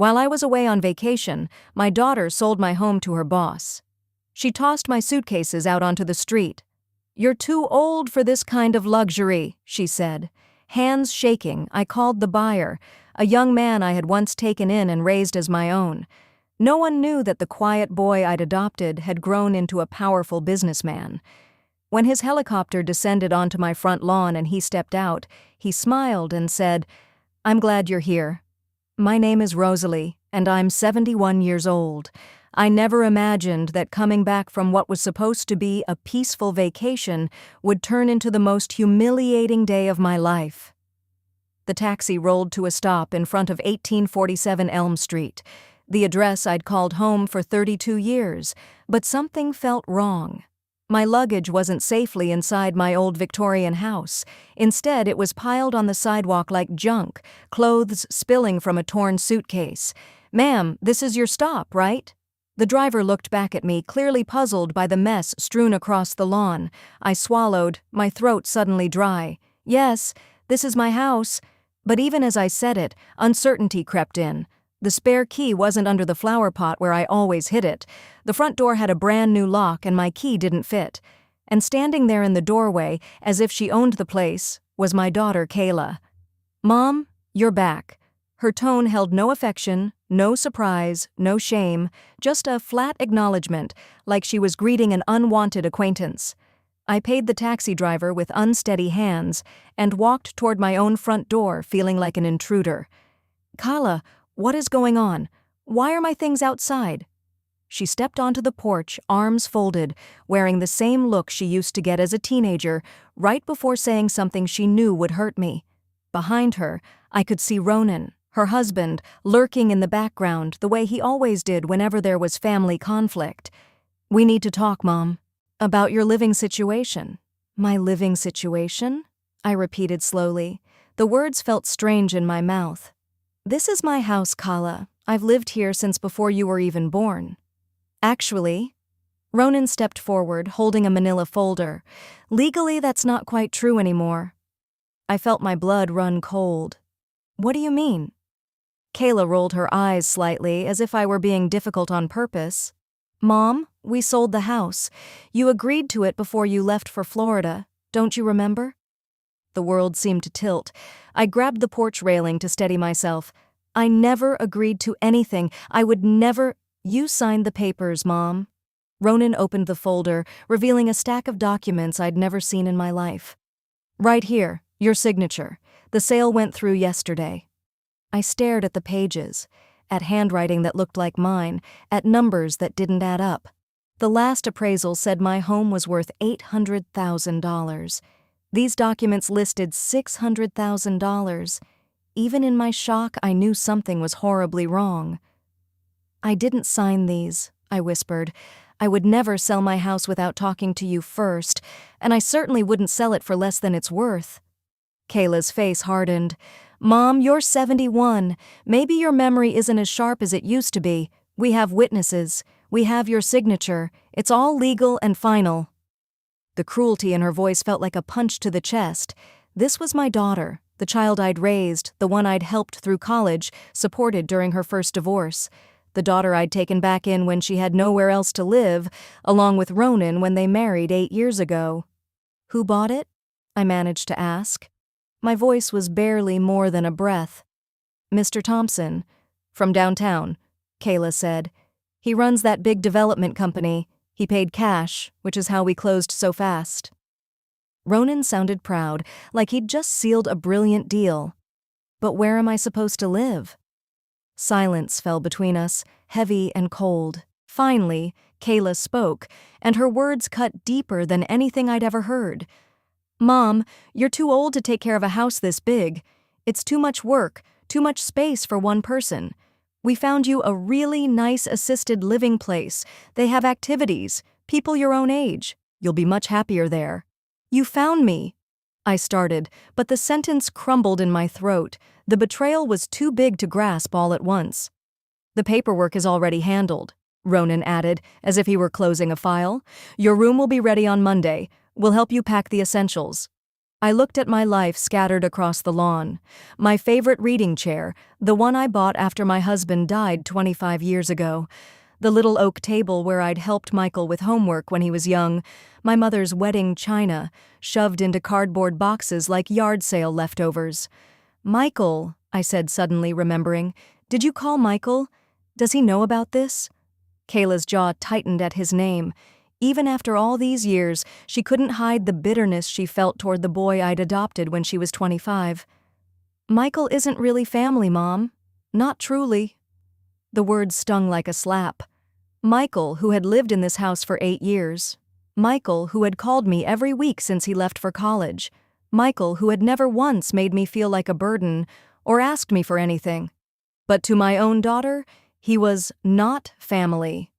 While I was away on vacation, my daughter sold my home to her boss. She tossed my suitcases out onto the street. "You're too old for this kind of luxury," she said. Hands shaking, I called the buyer, a young man I had once taken in and raised as my own. No one knew that the quiet boy I'd adopted had grown into a powerful businessman. When his helicopter descended onto my front lawn and he stepped out, he smiled and said, "I'm glad you're here. My name is Rosalie, and I'm 71 years old. I never imagined that coming back from what was supposed to be a peaceful vacation would turn into the most humiliating day of my life." The taxi rolled to a stop in front of 1847 Elm Street, the address I'd called home for 32 years, but something felt wrong. My luggage wasn't safely inside my old Victorian house. Instead, it was piled on the sidewalk like junk, clothes spilling from a torn suitcase. "Ma'am, this is your stop, right?" The driver looked back at me, clearly puzzled by the mess strewn across the lawn. I swallowed, my throat suddenly dry. "Yes, this is my house." But even as I said it, uncertainty crept in. The spare key wasn't under the flower pot where I always hid it. The front door had a brand new lock and my key didn't fit. And standing there in the doorway, as if she owned the place, was my daughter Kayla. "Mom, you're back." Her tone held no affection, no surprise, no shame, just a flat acknowledgement, like she was greeting an unwanted acquaintance. I paid the taxi driver with unsteady hands and walked toward my own front door feeling like an intruder. "Kayla, what is going on? Why are my things outside?" She stepped onto the porch, arms folded, wearing the same look she used to get as a teenager, right before saying something she knew would hurt me. Behind her, I could see Ronan, her husband, lurking in the background the way he always did whenever there was family conflict. "We need to talk, Mom. About your living situation." "My living situation?" I repeated slowly. The words felt strange in my mouth. "This is my house, Kayla. I've lived here since before you were even born." "Actually," Ronan stepped forward, holding a manila folder. "Legally, that's not quite true anymore." I felt my blood run cold. "What do you mean?" Kayla rolled her eyes slightly, as if I were being difficult on purpose. "Mom, we sold the house. You agreed to it before you left for Florida. Don't you remember?" The world seemed to tilt. I grabbed the porch railing to steady myself. "I never agreed to anything. I would never—" "You signed the papers, Mom." Ronan opened the folder, revealing a stack of documents I'd never seen in my life. "Right here, your signature. The sale went through yesterday." I stared at the pages, at handwriting that looked like mine, at numbers that didn't add up. The last appraisal said my home was worth $800,000. These documents listed $600,000. Even in my shock, I knew something was horribly wrong. "I didn't sign these," I whispered. "I would never sell my house without talking to you first, and I certainly wouldn't sell it for less than it's worth." Kayla's face hardened. "Mom, you're 71. Maybe your memory isn't as sharp as it used to be. We have witnesses. We have your signature. It's all legal and final." The cruelty in her voice felt like a punch to the chest. This was my daughter, the child I'd raised, the one I'd helped through college, supported during her first divorce. The daughter I'd taken back in when she had nowhere else to live, along with Ronan when they married 8 years ago. "Who bought it?" I managed to ask. My voice was barely more than a breath. "Mr. Thompson, from downtown," Kayla said. "He runs that big development company. He paid cash, which is how we closed so fast." Ronan sounded proud, like he'd just sealed a brilliant deal. "But where am I supposed to live?" Silence fell between us, heavy and cold. Finally, Kayla spoke, and her words cut deeper than anything I'd ever heard. "Mom, you're too old to take care of a house this big. It's too much work, too much space for one person. We found you a really nice assisted living place. They have activities, people your own age. You'll be much happier there." "You found me," I started, but the sentence crumbled in my throat. The betrayal was too big to grasp all at once. "The paperwork is already handled," Ronan added, as if he were closing a file. "Your room will be ready on Monday. We'll help you pack the essentials." I looked at my life scattered across the lawn. My favorite reading chair, the one I bought after my husband died 25 years ago. The little oak table where I'd helped Michael with homework when he was young. My mother's wedding china, shoved into cardboard boxes like yard sale leftovers. "Michael," I said, suddenly remembering. "Did you call Michael? Does he know about this?" Kayla's jaw tightened at his name. Even after all these years, she couldn't hide the bitterness she felt toward the boy I'd adopted when she was 25. "Michael isn't really family, Mom. Not truly." The words stung like a slap. Michael, who had lived in this house for 8 years. Michael, who had called me every week since he left for college. Michael, who had never once made me feel like a burden or asked me for anything. But to my own daughter, he was not family.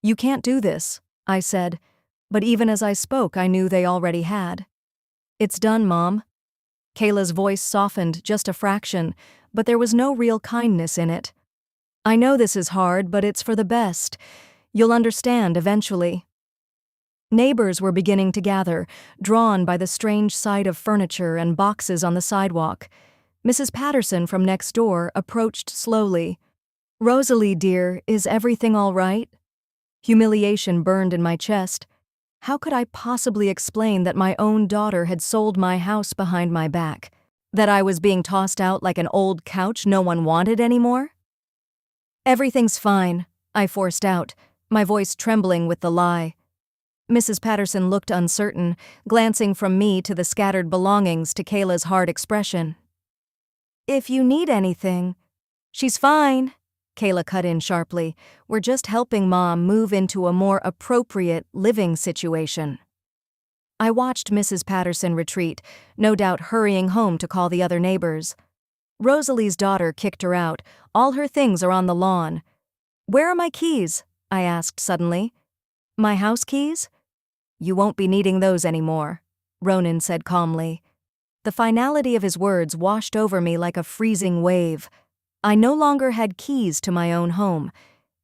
"You can't do this," I said, but even as I spoke, I knew they already had. "It's done, Mom." Kayla's voice softened just a fraction, but there was no real kindness in it. "I know this is hard, but it's for the best. You'll understand eventually." Neighbors were beginning to gather, drawn by the strange sight of furniture and boxes on the sidewalk. Mrs. Patterson from next door approached slowly. "Rosalie, dear, is everything all right?" Humiliation burned in my chest. How could I possibly explain that my own daughter had sold my house behind my back? That I was being tossed out like an old couch no one wanted anymore? "Everything's fine," I forced out, my voice trembling with the lie. Mrs. Patterson looked uncertain, glancing from me to the scattered belongings to Kayla's hard expression. "If you need anything..." "She's fine," Kayla cut in sharply. "We're just helping Mom move into a more appropriate living situation." I watched Mrs. Patterson retreat, no doubt hurrying home to call the other neighbors. Rosalie's daughter kicked her out. "All her things are on the lawn." "Where are my keys?" I asked suddenly. "My house keys?" "You won't be needing those anymore," Ronan said calmly. The finality of his words washed over me like a freezing wave. I no longer had keys to my own home.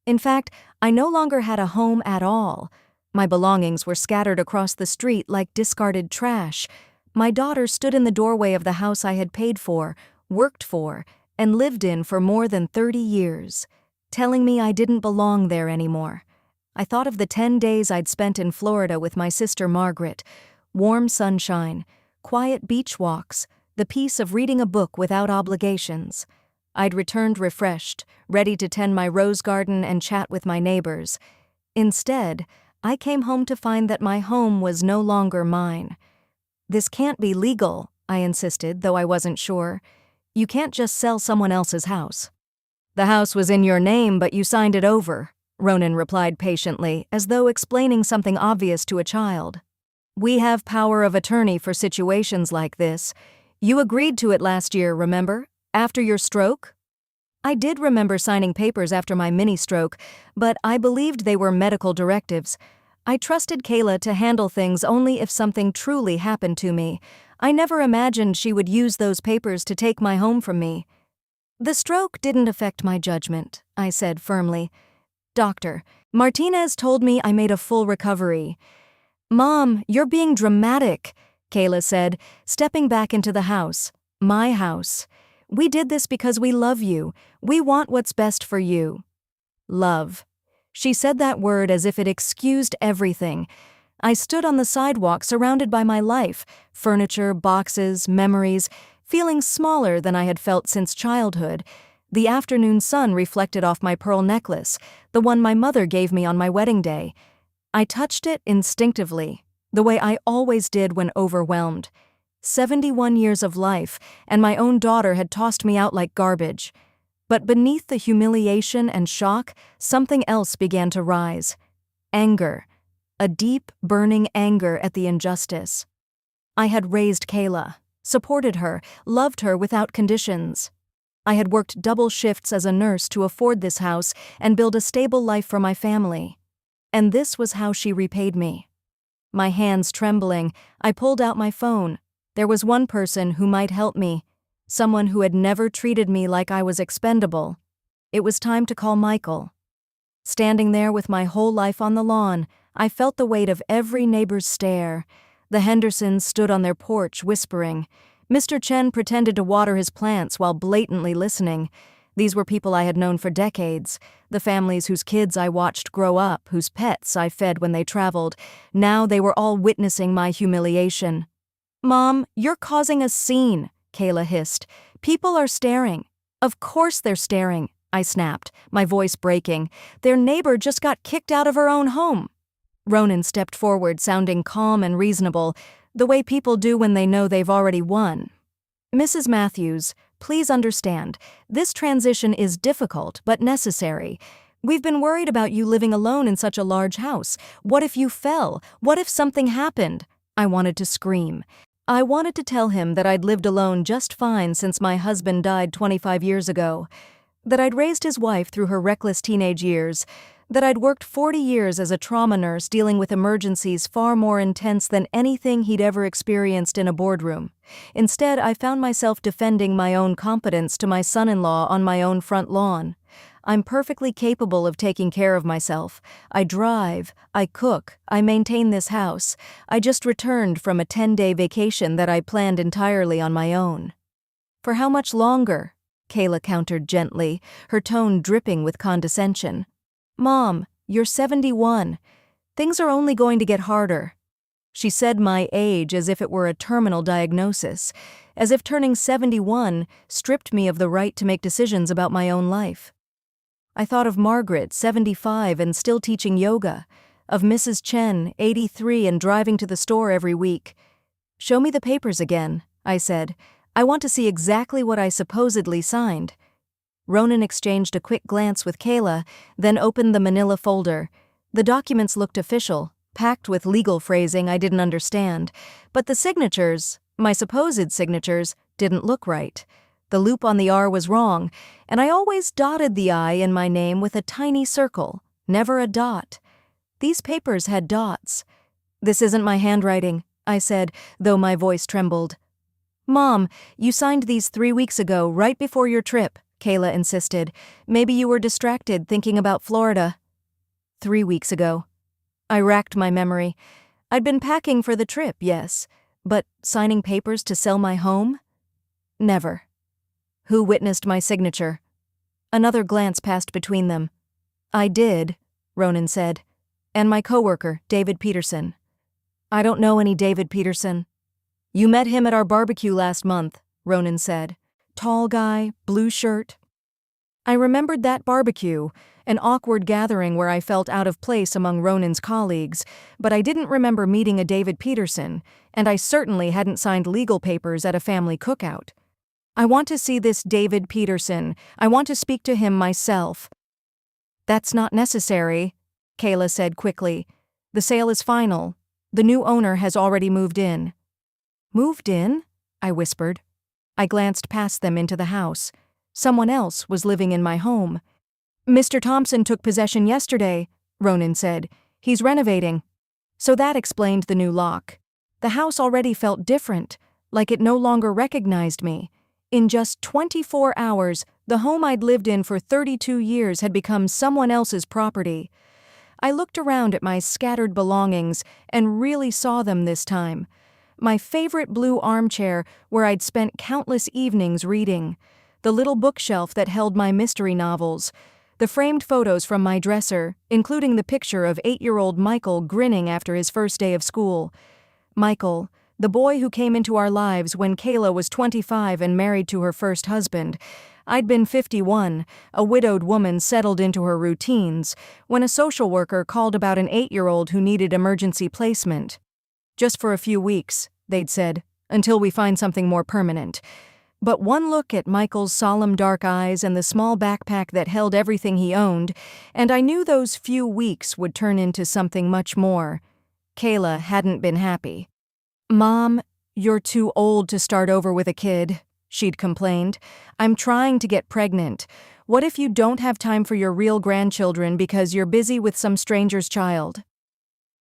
In fact, I no longer had a home at all. My belongings were scattered across the street like discarded trash. My daughter stood in the doorway of the house I had paid for, worked for, and lived in for more than 30 years, telling me I didn't belong there anymore. I thought of the 10 days I'd spent in Florida with my sister Margaret. Warm sunshine, quiet beach walks, the peace of reading a book without obligations. I'd returned refreshed, ready to tend my rose garden and chat with my neighbors. Instead, I came home to find that my home was no longer mine. "This can't be legal," I insisted, though I wasn't sure. "You can't just sell someone else's house." "The house was in your name, but you signed it over," Ronan replied patiently, as though explaining something obvious to a child. "We have power of attorney for situations like this. You agreed to it last year, remember? After your stroke?" I did remember signing papers after my mini-stroke, but I believed they were medical directives. I trusted Kayla to handle things only if something truly happened to me. I never imagined she would use those papers to take my home from me. "The stroke didn't affect my judgment," I said firmly. "Doctor, Martinez told me I made a full recovery." "Mom, you're being dramatic," Kayla said, stepping back into the house. "My house. We did this because we love you. We want what's best for you." Love. She said that word as if it excused everything. I stood on the sidewalk surrounded by my life, furniture, boxes, memories, feeling smaller than I had felt since childhood. The afternoon sun reflected off my pearl necklace, the one my mother gave me on my wedding day. I touched it instinctively, the way I always did when overwhelmed. 71 years of life, and my own daughter had tossed me out like garbage. But beneath the humiliation and shock, something else began to rise. Anger. A deep, burning anger at the injustice. I had raised Kayla, supported her, loved her without conditions. I had worked double shifts as a nurse to afford this house and build a stable life for my family. And this was how she repaid me. My hands trembling, I pulled out my phone. There was one person who might help me, someone who had never treated me like I was expendable. It was time to call Michael. Standing there with my whole life on the lawn, I felt the weight of every neighbor's stare. The Hendersons stood on their porch, whispering. Mr. Chen pretended to water his plants while blatantly listening. These were people I had known for decades, the families whose kids I watched grow up, whose pets I fed when they traveled. Now they were all witnessing my humiliation. "Mom, you're causing a scene," Kayla hissed. "People are staring." "Of course they're staring," I snapped, my voice breaking. "Their neighbor just got kicked out of her own home." Ronan stepped forward, sounding calm and reasonable, the way people do when they know they've already won. "Mrs. Matthews, please understand, this transition is difficult but necessary. We've been worried about you living alone in such a large house. What if you fell? What if something happened?" I wanted to scream. I wanted to tell him that I'd lived alone just fine since my husband died 25 years ago, that I'd raised his wife through her reckless teenage years, that I'd worked 40 years as a trauma nurse dealing with emergencies far more intense than anything he'd ever experienced in a boardroom. Instead, I found myself defending my own competence to my son-in-law on my own front lawn. I'm perfectly capable of taking care of myself. I drive, I cook, I maintain this house. I just returned from a 10-day vacation that I planned entirely on my own. "For how much longer?" Kayla countered gently, her tone dripping with condescension. "Mom, you're 71. Things are only going to get harder." She said my age as if it were a terminal diagnosis, as if turning 71 stripped me of the right to make decisions about my own life. I thought of Margaret, 75 and still teaching yoga, of Mrs. Chen, 83 and driving to the store every week. "Show me the papers again," I said. "I want to see exactly what I supposedly signed." Ronan exchanged a quick glance with Kayla, then opened the manila folder. The documents looked official, packed with legal phrasing I didn't understand, but the signatures, my supposed signatures, didn't look right. The loop on the R was wrong, and I always dotted the I in my name with a tiny circle, never a dot. These papers had dots. "This isn't my handwriting," I said, though my voice trembled. "Mom, you signed these 3 weeks ago, right before your trip," Kayla insisted. "Maybe you were distracted thinking about Florida." 3 weeks ago. I racked my memory. I'd been packing for the trip, yes, but signing papers to sell my home? Never. Who witnessed my signature? Another glance passed between them. "I did," Ronan said. "And my coworker, David Peterson." "I don't know any David Peterson." "You met him at our barbecue last month," Ronan said. "Tall guy, blue shirt." I remembered that barbecue, an awkward gathering where I felt out of place among Ronan's colleagues, but I didn't remember meeting a David Peterson, and I certainly hadn't signed legal papers at a family cookout. "I want to see this David Peterson. I want to speak to him myself." "That's not necessary," Kayla said quickly. "The sale is final. The new owner has already moved in." "Moved in?" I whispered. I glanced past them into the house. Someone else was living in my home. "Mr. Thompson took possession yesterday," Ronan said. "He's renovating." So that explained the new lock. The house already felt different, like it no longer recognized me. In just 24 hours, the home I'd lived in for 32 years had become someone else's property. I looked around at my scattered belongings and really saw them this time. My favorite blue armchair where I'd spent countless evenings reading, the little bookshelf that held my mystery novels, the framed photos from my dresser, including the picture of 8-year-old Michael grinning after his first day of school. Michael, the boy who came into our lives when Kayla was 25 and married to her first husband. I'd been 51, a widowed woman settled into her routines, when a social worker called about an 8-year-old who needed emergency placement. "Just for a few weeks," they'd said, "until we find something more permanent." But one look at Michael's solemn dark eyes and the small backpack that held everything he owned, and I knew those few weeks would turn into something much more. Kayla hadn't been happy. "Mom, you're too old to start over with a kid," she'd complained. "I'm trying to get pregnant. What if you don't have time for your real grandchildren because you're busy with some stranger's child?"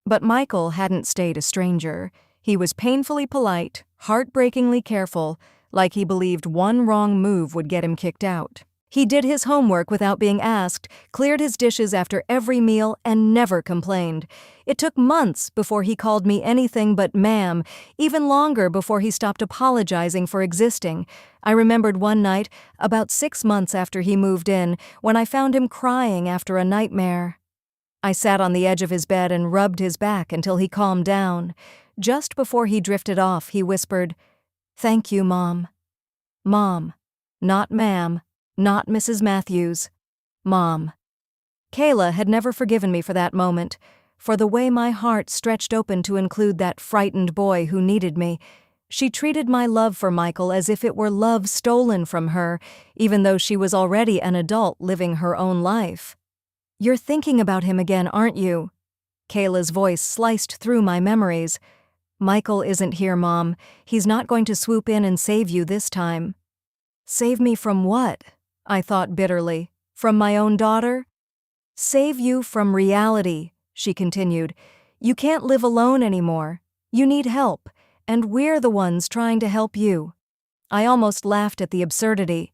But Michael hadn't stayed a stranger. He was painfully polite, heartbreakingly careful, like he believed one wrong move would get him kicked out. He did his homework without being asked, cleared his dishes after every meal, and never complained. It took months before he called me anything but ma'am, even longer before he stopped apologizing for existing. I remembered one night, about 6 months after he moved in, when I found him crying after a nightmare. I sat on the edge of his bed and rubbed his back until he calmed down. Just before he drifted off, he whispered, "Thank you, Mom." Mom. Not ma'am. Not Mrs. Matthews. Mom. Kayla had never forgiven me for that moment, for the way my heart stretched open to include that frightened boy who needed me. She treated my love for Michael as if it were love stolen from her, even though she was already an adult living her own life. "You're thinking about him again, aren't you?" Kayla's voice sliced through my memories. "Michael isn't here, Mom. He's not going to swoop in and save you this time." "Save me from what?" I thought bitterly. "From my own daughter?" "Save you from reality," she continued. "You can't live alone anymore. You need help, and we're the ones trying to help you." I almost laughed at the absurdity.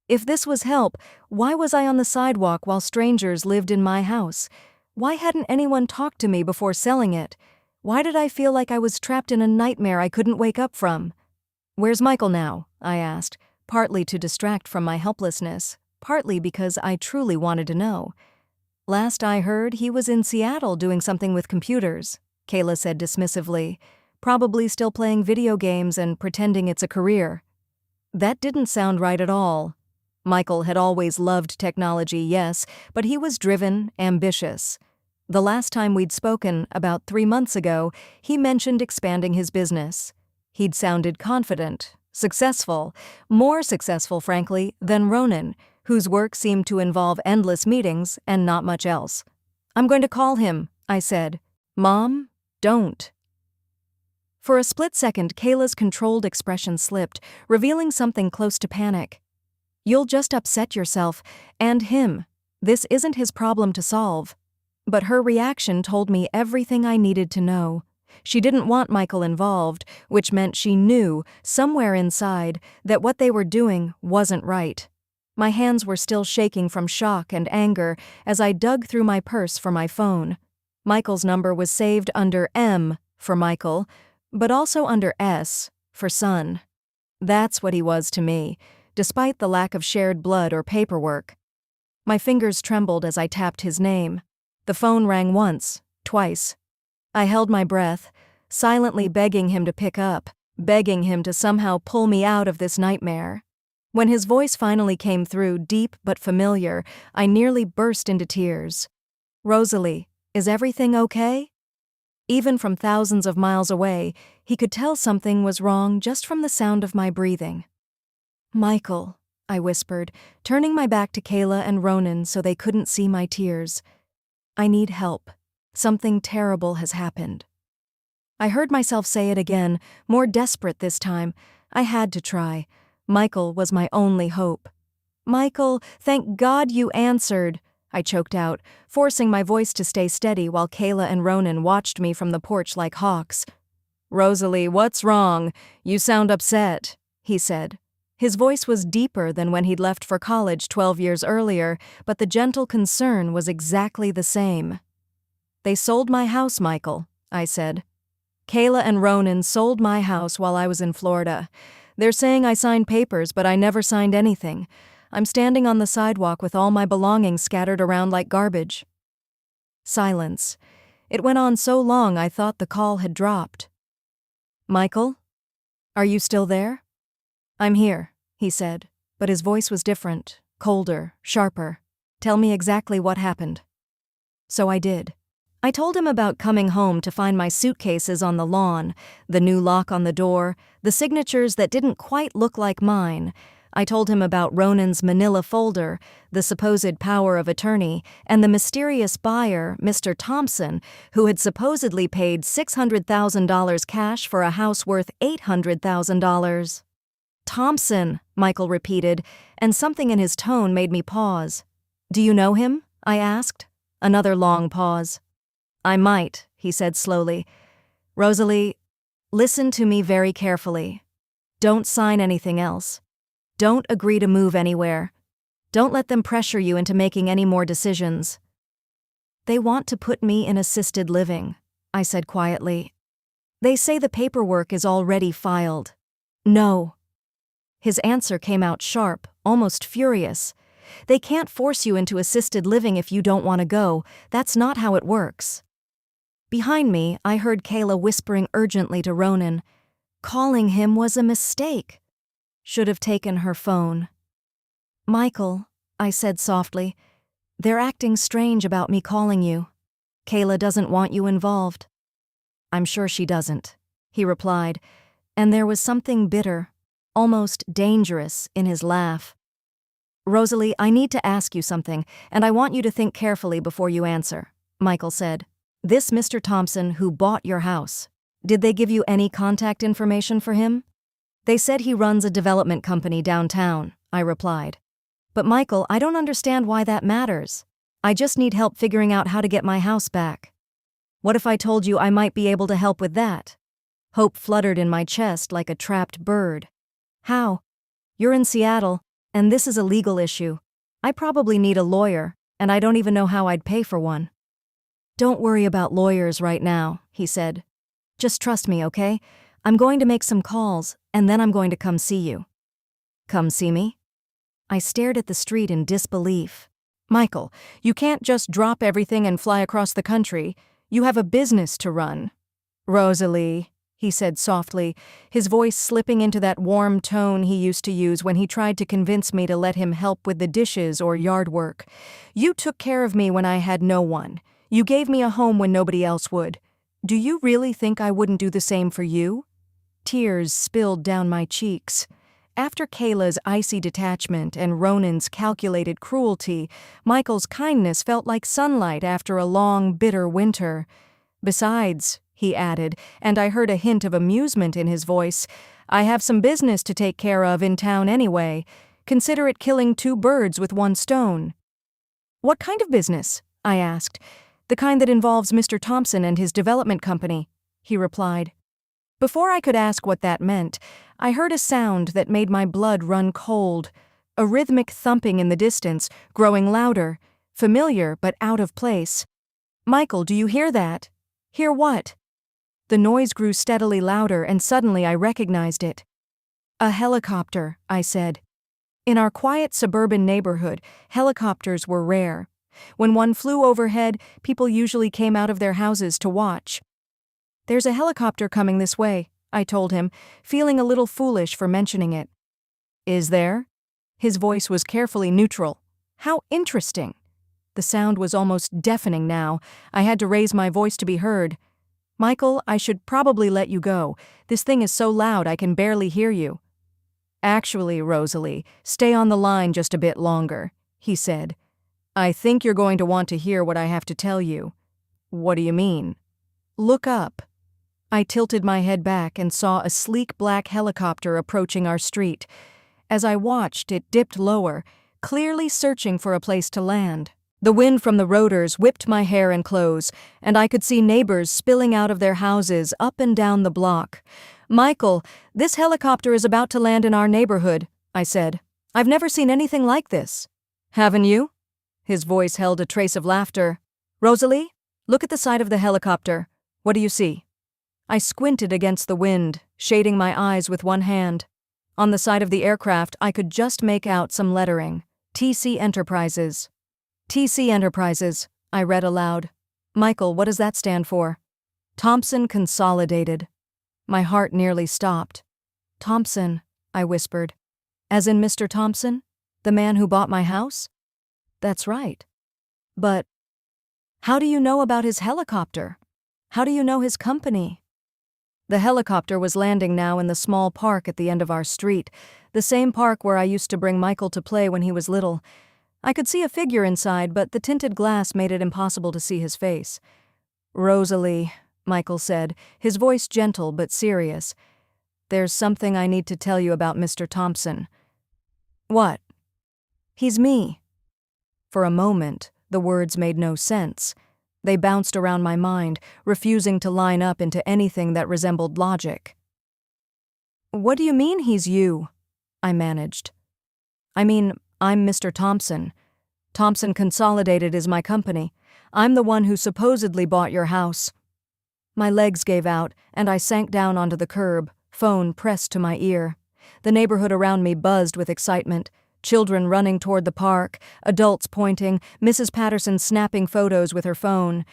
If this was help, why was I on the sidewalk while strangers lived in my house? Why hadn't anyone talked to me before selling it? Why did I feel like I was trapped in a nightmare I couldn't wake up from? "Where's Michael now?" I asked, partly to distract from my helplessness, partly because I truly wanted to know. "Last I heard, he was in Seattle doing something with computers," Kayla said dismissively, "probably still playing video games and pretending it's a career." That didn't sound right at all. Michael had always loved technology, yes, but he was driven, ambitious. The last time we'd spoken, about 3 months ago, he mentioned expanding his business. He'd sounded confident, successful, more successful, frankly, than Ronan, whose work seemed to involve endless meetings and not much else. "I'm going to call him," I said. "Mom, don't." For a split second, Kayla's controlled expression slipped, revealing something close to panic. "You'll just upset yourself, and him. This isn't his problem to solve." But her reaction told me everything I needed to know. She didn't want Michael involved, which meant she knew, somewhere inside, that what they were doing wasn't right. My hands were still shaking from shock and anger as I dug through my purse for my phone. Michael's number was saved under M for Michael, but also under S for son. That's what he was to me, despite the lack of shared blood or paperwork. My fingers trembled as I tapped his name. The phone rang once, twice. I held my breath, silently begging him to pick up, begging him to somehow pull me out of this nightmare. When his voice finally came through, deep but familiar, I nearly burst into tears. "Rosalie, is everything okay?" Even from thousands of miles away, he could tell something was wrong just from the sound of my breathing. "Michael," I whispered, turning my back to Kayla and Ronan so they couldn't see my tears. "I need help. Something terrible has happened." I heard myself say it again, more desperate this time. I had to try. Michael was my only hope. "Michael, thank God you answered," I choked out, forcing my voice to stay steady while Kayla and Ronan watched me from the porch like hawks. "Rosalie, what's wrong? You sound upset," he said. His voice was deeper than when he'd left for college 12 years earlier, but the gentle concern was exactly the same. "They sold my house, Michael," I said. "Kayla and Ronan sold my house while I was in Florida. They're saying I signed papers, but I never signed anything. I'm standing on the sidewalk with all my belongings scattered around like garbage." Silence. It went on so long I thought the call had dropped. "Michael? Are you still there?" "I'm here," he said, but his voice was different, colder, sharper. "Tell me exactly what happened." So I did. I told him about coming home to find my suitcases on the lawn, the new lock on the door, the signatures that didn't quite look like mine. I told him about Ronan's manila folder, the supposed power of attorney, and the mysterious buyer, Mr. Thompson, who had supposedly paid $600,000 cash for a house worth $800,000. "Thompson," Michael repeated, and something in his tone made me pause. "Do you know him?" I asked. Another long pause. "I might," he said slowly. "Rosalie, listen to me very carefully. Don't sign anything else. Don't agree to move anywhere. Don't let them pressure you into making any more decisions. They want to put me in assisted living, I said quietly. They say the paperwork is already filed. No. His answer came out sharp, almost furious. They can't force you into assisted living if you don't want to go. That's not how it works. Behind me, I heard Kayla whispering urgently to Ronan. Calling him was a mistake. Should have taken her phone. Michael, I said softly, they're acting strange about me calling you. Kayla doesn't want you involved. I'm sure she doesn't, he replied, and there was something bitter, almost dangerous, in his laugh. Rosalie, I need to ask you something, and I want you to think carefully before you answer, Michael said. This Mr. Thompson who bought your house, did they give you any contact information for him? They said he runs a development company downtown, I replied. But Michael, I don't understand why that matters. I just need help figuring out how to get my house back. What if I told you I might be able to help with that? Hope fluttered in my chest like a trapped bird. How? You're in Seattle, and this is a legal issue. I probably need a lawyer, and I don't even know how I'd pay for one. Don't worry about lawyers right now, he said. Just trust me, okay? I'm going to make some calls, and then I'm going to come see you. Come see me? I stared at the street in disbelief. Michael, you can't just drop everything and fly across the country. You have a business to run. Rosalie, he said softly, his voice slipping into that warm tone he used to use when he tried to convince me to let him help with the dishes or yard work. You took care of me when I had no one. You gave me a home when nobody else would. Do you really think I wouldn't do the same for you? Tears spilled down my cheeks. After Kayla's icy detachment and Ronan's calculated cruelty, Michael's kindness felt like sunlight after a long, bitter winter. Besides, he added, and I heard a hint of amusement in his voice, I have some business to take care of in town anyway. Consider it killing 2 birds with 1 stone. What kind of business? I asked. The kind that involves Mr. Thompson and his development company, he replied. Before I could ask what that meant, I heard a sound that made my blood run cold, a rhythmic thumping in the distance, growing louder, familiar but out of place. Michael, do you hear that? Hear what? The noise grew steadily louder, and suddenly I recognized it. A helicopter, I said. In our quiet suburban neighborhood, helicopters were rare. When one flew overhead, people usually came out of their houses to watch. There's a helicopter coming this way, I told him, feeling a little foolish for mentioning it. Is there? His voice was carefully neutral. How interesting. The sound was almost deafening now. I had to raise my voice to be heard. Michael, I should probably let you go. This thing is so loud I can barely hear you. Actually, Rosalie, stay on the line just a bit longer, he said. I think you're going to want to hear what I have to tell you. What do you mean? Look up. I tilted my head back and saw a sleek black helicopter approaching our street. As I watched, it dipped lower, clearly searching for a place to land. The wind from the rotors whipped my hair and clothes, and I could see neighbors spilling out of their houses up and down the block. Michael, this helicopter is about to land in our neighborhood, I said. I've never seen anything like this. Haven't you? His voice held a trace of laughter. Rosalie, look at the side of the helicopter. What do you see? I squinted against the wind, shading my eyes with one hand. On the side of the aircraft, I could just make out some lettering. TC Enterprises. TC Enterprises, I read aloud. Michael, what does that stand for? Thompson Consolidated. My heart nearly stopped. Thompson, I whispered. As in Mr. Thompson? The man who bought my house? That's right. But how do you know about his helicopter? How do you know his company? The helicopter was landing now in the small park at the end of our street, the same park where I used to bring Michael to play when he was little. I could see a figure inside, but the tinted glass made it impossible to see his face. Rosalie, Michael said, his voice gentle but serious. There's something I need to tell you about Mr. Thompson. What? He's me. For a moment, the words made no sense. They bounced around my mind, refusing to line up into anything that resembled logic. What do you mean he's you? I managed. I mean, I'm Mr. Thompson. Thompson Consolidated is my company. I'm the one who supposedly bought your house." My legs gave out, and I sank down onto the curb, phone pressed to my ear. The neighborhood around me buzzed with excitement. Children running toward the park, adults pointing, Mrs. Patterson snapping photos with her phone.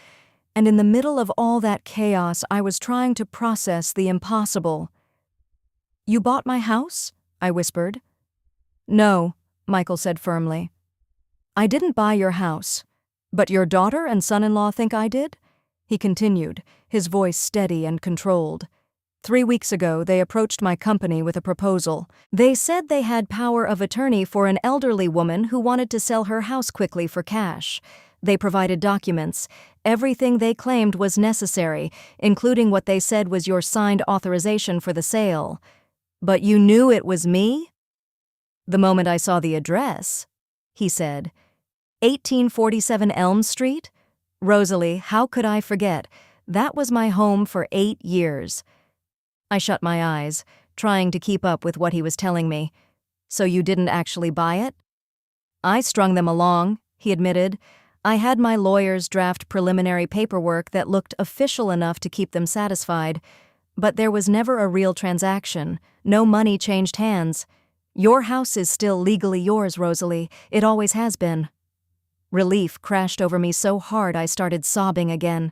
And in the middle of all that chaos, I was trying to process the impossible. "You bought my house?" I whispered. "No," Michael said firmly. "I didn't buy your house. But your daughter and son-in-law think I did?" He continued, his voice steady and controlled. "3 weeks ago, they approached my company with a proposal. They said they had power of attorney for an elderly woman who wanted to sell her house quickly for cash. They provided documents. Everything they claimed was necessary, including what they said was your signed authorization for the sale. But you knew it was me?" "The moment I saw the address," he said. 1847 Elm Street? Rosalie, how could I forget? That was my home for 8 years. I shut my eyes, trying to keep up with what he was telling me. "So you didn't actually buy it?" "I strung them along," he admitted. "I had my lawyers draft preliminary paperwork that looked official enough to keep them satisfied. But there was never a real transaction. No money changed hands. Your house is still legally yours, Rosalie. It always has been." Relief crashed over me so hard I started sobbing again.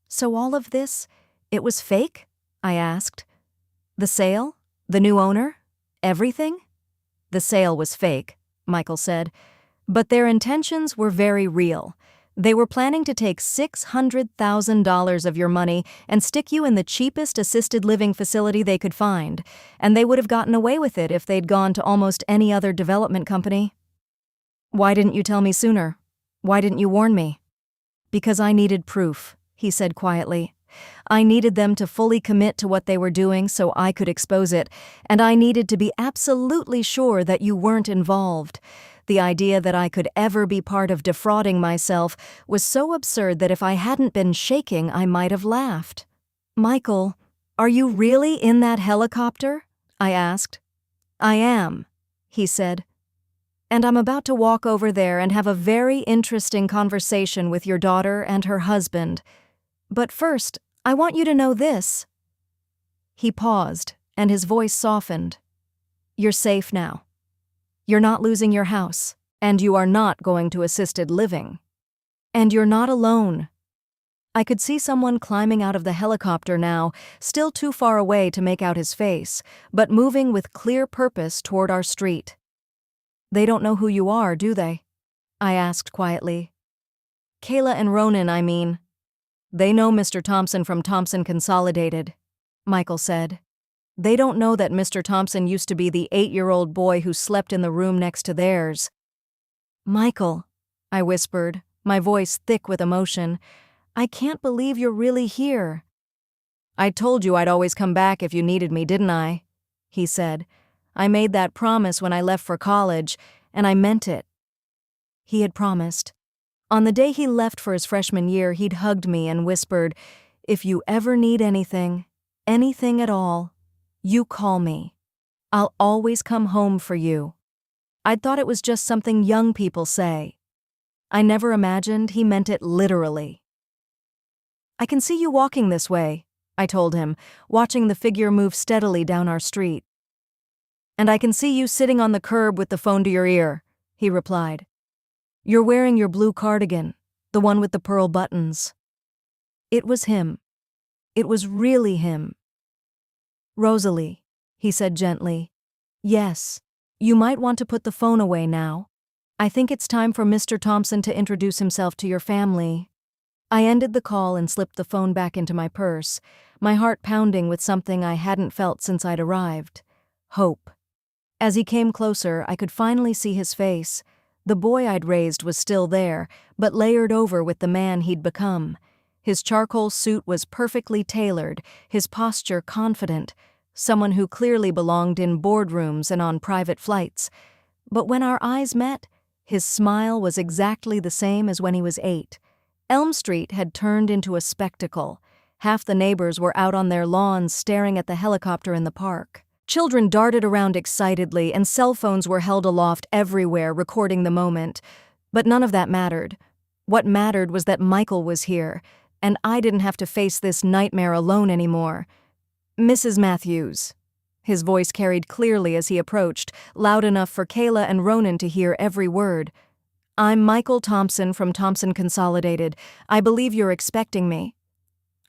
"So all of this, it was fake?" I asked. "The sale? The new owner? Everything?" "The sale was fake," Michael said. "But their intentions were very real. They were planning to take $600,000 of your money and stick you in the cheapest assisted living facility they could find, and they would have gotten away with it if they'd gone to almost any other development company." "Why didn't you tell me sooner? Why didn't you warn me?" "Because I needed proof," he said quietly. "I needed them to fully commit to what they were doing so I could expose it, and I needed to be absolutely sure that you weren't involved. The idea that I could ever be part of defrauding myself was so absurd that if I hadn't been shaking, I might have laughed." "Michael, are you really in that helicopter?" I asked. "I am," he said. "And I'm about to walk over there and have a very interesting conversation with your daughter and her husband. But first, I want you to know this." He paused, and his voice softened. "You're safe now. You're not losing your house, and you are not going to assisted living. And you're not alone." I could see someone climbing out of the helicopter now, still too far away to make out his face, but moving with clear purpose toward our street. "They don't know who you are, do they?" I asked quietly. "Kayla and Ronan, I mean. They know Mr. Thompson from Thompson Consolidated," Michael said. "They don't know that Mr. Thompson used to be the 8-year-old boy who slept in the room next to theirs." "Michael," I whispered, my voice thick with emotion, "I can't believe you're really here." "I told you I'd always come back if you needed me, didn't I?" he said. "I made that promise when I left for college, and I meant it." He had promised. On the day he left for his freshman year, he'd hugged me and whispered, "If you ever need anything, anything at all, you call me. I'll always come home for you." I'd thought it was just something young people say. I never imagined he meant it literally. "I can see you walking this way," I told him, watching the figure move steadily down our street. "And I can see you sitting on the curb with the phone to your ear," he replied. "You're wearing your blue cardigan, the one with the pearl buttons." It was him. It was really him. "Rosalie," he said gently. "Yes, you might want to put the phone away now. I think it's time for Mr. Thompson to introduce himself to your family." I ended the call and slipped the phone back into my purse, my heart pounding with something I hadn't felt since I'd arrived. Hope. As he came closer, I could finally see his face. The boy I'd raised was still there, but layered over with the man he'd become. His charcoal suit was perfectly tailored, his posture confident, someone who clearly belonged in boardrooms and on private flights. But when our eyes met, his smile was exactly the same as when he was 8. Elm Street had turned into a spectacle. Half the neighbors were out on their lawns staring at the helicopter in the park. Children darted around excitedly, and cell phones were held aloft everywhere, recording the moment. But none of that mattered. What mattered was that Michael was here, and I didn't have to face this nightmare alone anymore. "Mrs. Matthews." His voice carried clearly as he approached, loud enough for Kayla and Ronan to hear every word. "I'm Michael Thompson from Thompson Consolidated. I believe you're expecting me."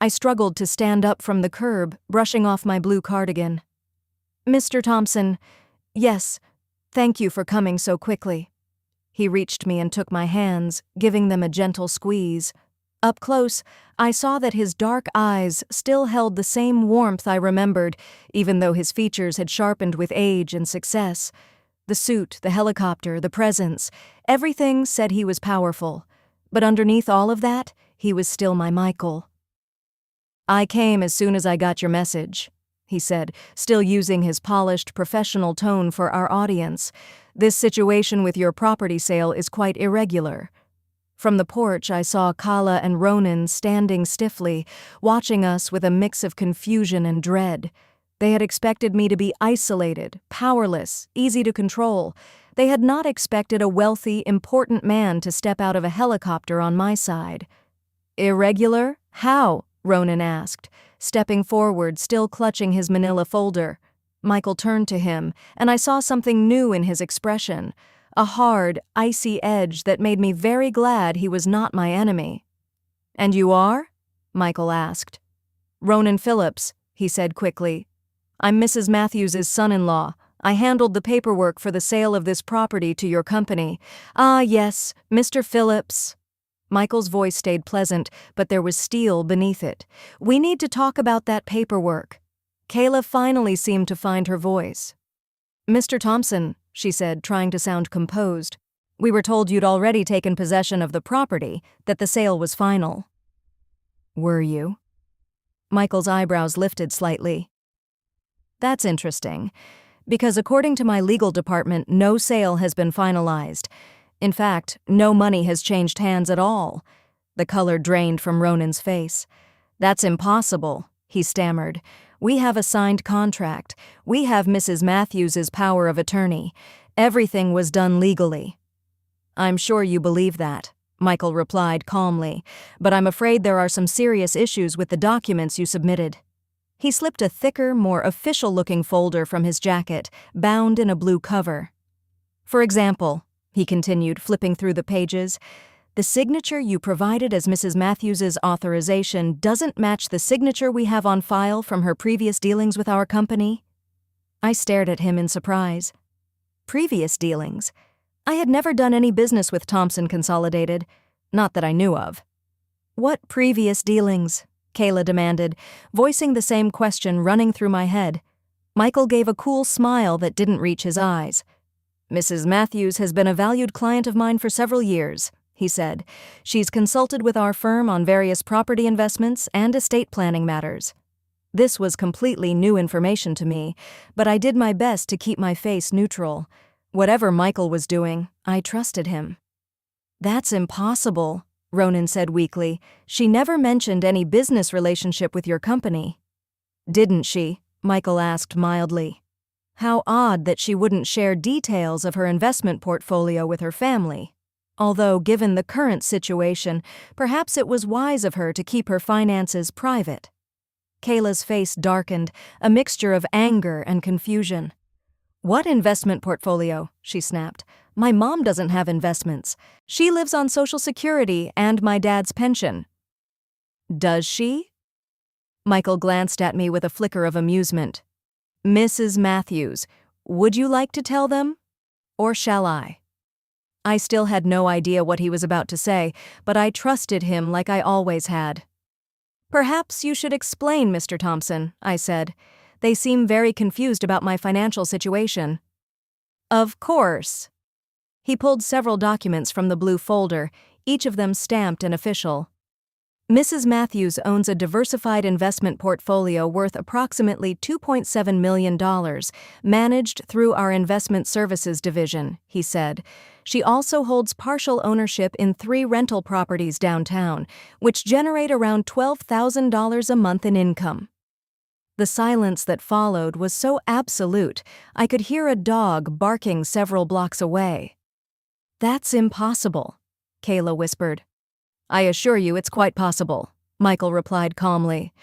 I struggled to stand up from the curb, brushing off my blue cardigan. "Mr. Thompson, yes, thank you for coming so quickly." He reached me and took my hands, giving them a gentle squeeze. Up close, I saw that his dark eyes still held the same warmth I remembered, even though his features had sharpened with age and success. The suit, the helicopter, the presence, everything said he was powerful. But underneath all of that, he was still my Michael. "I came as soon as I got your message," he said, still using his polished, professional tone for our audience. "This situation with your property sale is quite irregular." From the porch, I saw Kala and Ronan standing stiffly, watching us with a mix of confusion and dread. They had expected me to be isolated, powerless, easy to control. They had not expected a wealthy, important man to step out of a helicopter on my side. "Irregular? How?" Ronan asked, stepping forward, still clutching his manila folder. Michael turned to him, and I saw something new in his expression, a hard, icy edge that made me very glad he was not my enemy. "And you are?" Michael asked. "Ronan Phillips," he said quickly. "I'm Mrs. Matthews' son-in-law. I handled the paperwork for the sale of this property to your company." "Ah, yes, Mr. Phillips." Michael's voice stayed pleasant, but there was steel beneath it. "We need to talk about that paperwork." Kayla finally seemed to find her voice. "Mr. Thompson," she said, trying to sound composed, "we were told you'd already taken possession of the property, that the sale was final." "Were you?" Michael's eyebrows lifted slightly. "That's interesting, because according to my legal department, no sale has been finalized. In fact, no money has changed hands at all." The color drained from Ronan's face. "That's impossible," he stammered. "We have a signed contract. We have Mrs. Matthews' power of attorney. Everything was done legally." "I'm sure you believe that," Michael replied calmly, "but I'm afraid there are some serious issues with the documents you submitted." He slipped a thicker, more official-looking folder from his jacket, bound in a blue cover. "For example," he continued, flipping through the pages, "the signature you provided as Mrs. Matthews' authorization doesn't match the signature we have on file from her previous dealings with our company." I stared at him in surprise. Previous dealings? I had never done any business with Thompson Consolidated, not that I knew of. "What previous dealings?" Kayla demanded, voicing the same question running through my head. Michael gave a cool smile that didn't reach his eyes. "Mrs. Matthews has been a valued client of mine for several years," he said. "She's consulted with our firm on various property investments and estate planning matters." This was completely new information to me, but I did my best to keep my face neutral. Whatever Michael was doing, I trusted him. "That's impossible," Ronan said weakly. "She never mentioned any business relationship with your company." "Didn't she?" Michael asked mildly. "How odd that she wouldn't share details of her investment portfolio with her family. Although, given the current situation, perhaps it was wise of her to keep her finances private." Kayla's face darkened, a mixture of anger and confusion. "What investment portfolio?" she snapped. "My mom doesn't have investments. She lives on Social Security and my dad's pension." "Does she?" Michael glanced at me with a flicker of amusement. "Mrs. Matthews, would you like to tell them? Or shall I?" I still had no idea what he was about to say, but I trusted him like I always had. "Perhaps you should explain, Mr. Thompson," I said. "They seem very confused about my financial situation." "Of course." He pulled several documents from the blue folder, each of them stamped and official. "Mrs. Matthews owns a diversified investment portfolio worth approximately $2.7 million, managed through our investment services division," he said. "She also holds partial ownership in 3 rental properties downtown, which generate around $12,000 a month in income." The silence that followed was so absolute, I could hear a dog barking several blocks away. "That's impossible," Kayla whispered. "I assure you it's quite possible," Michael replied calmly.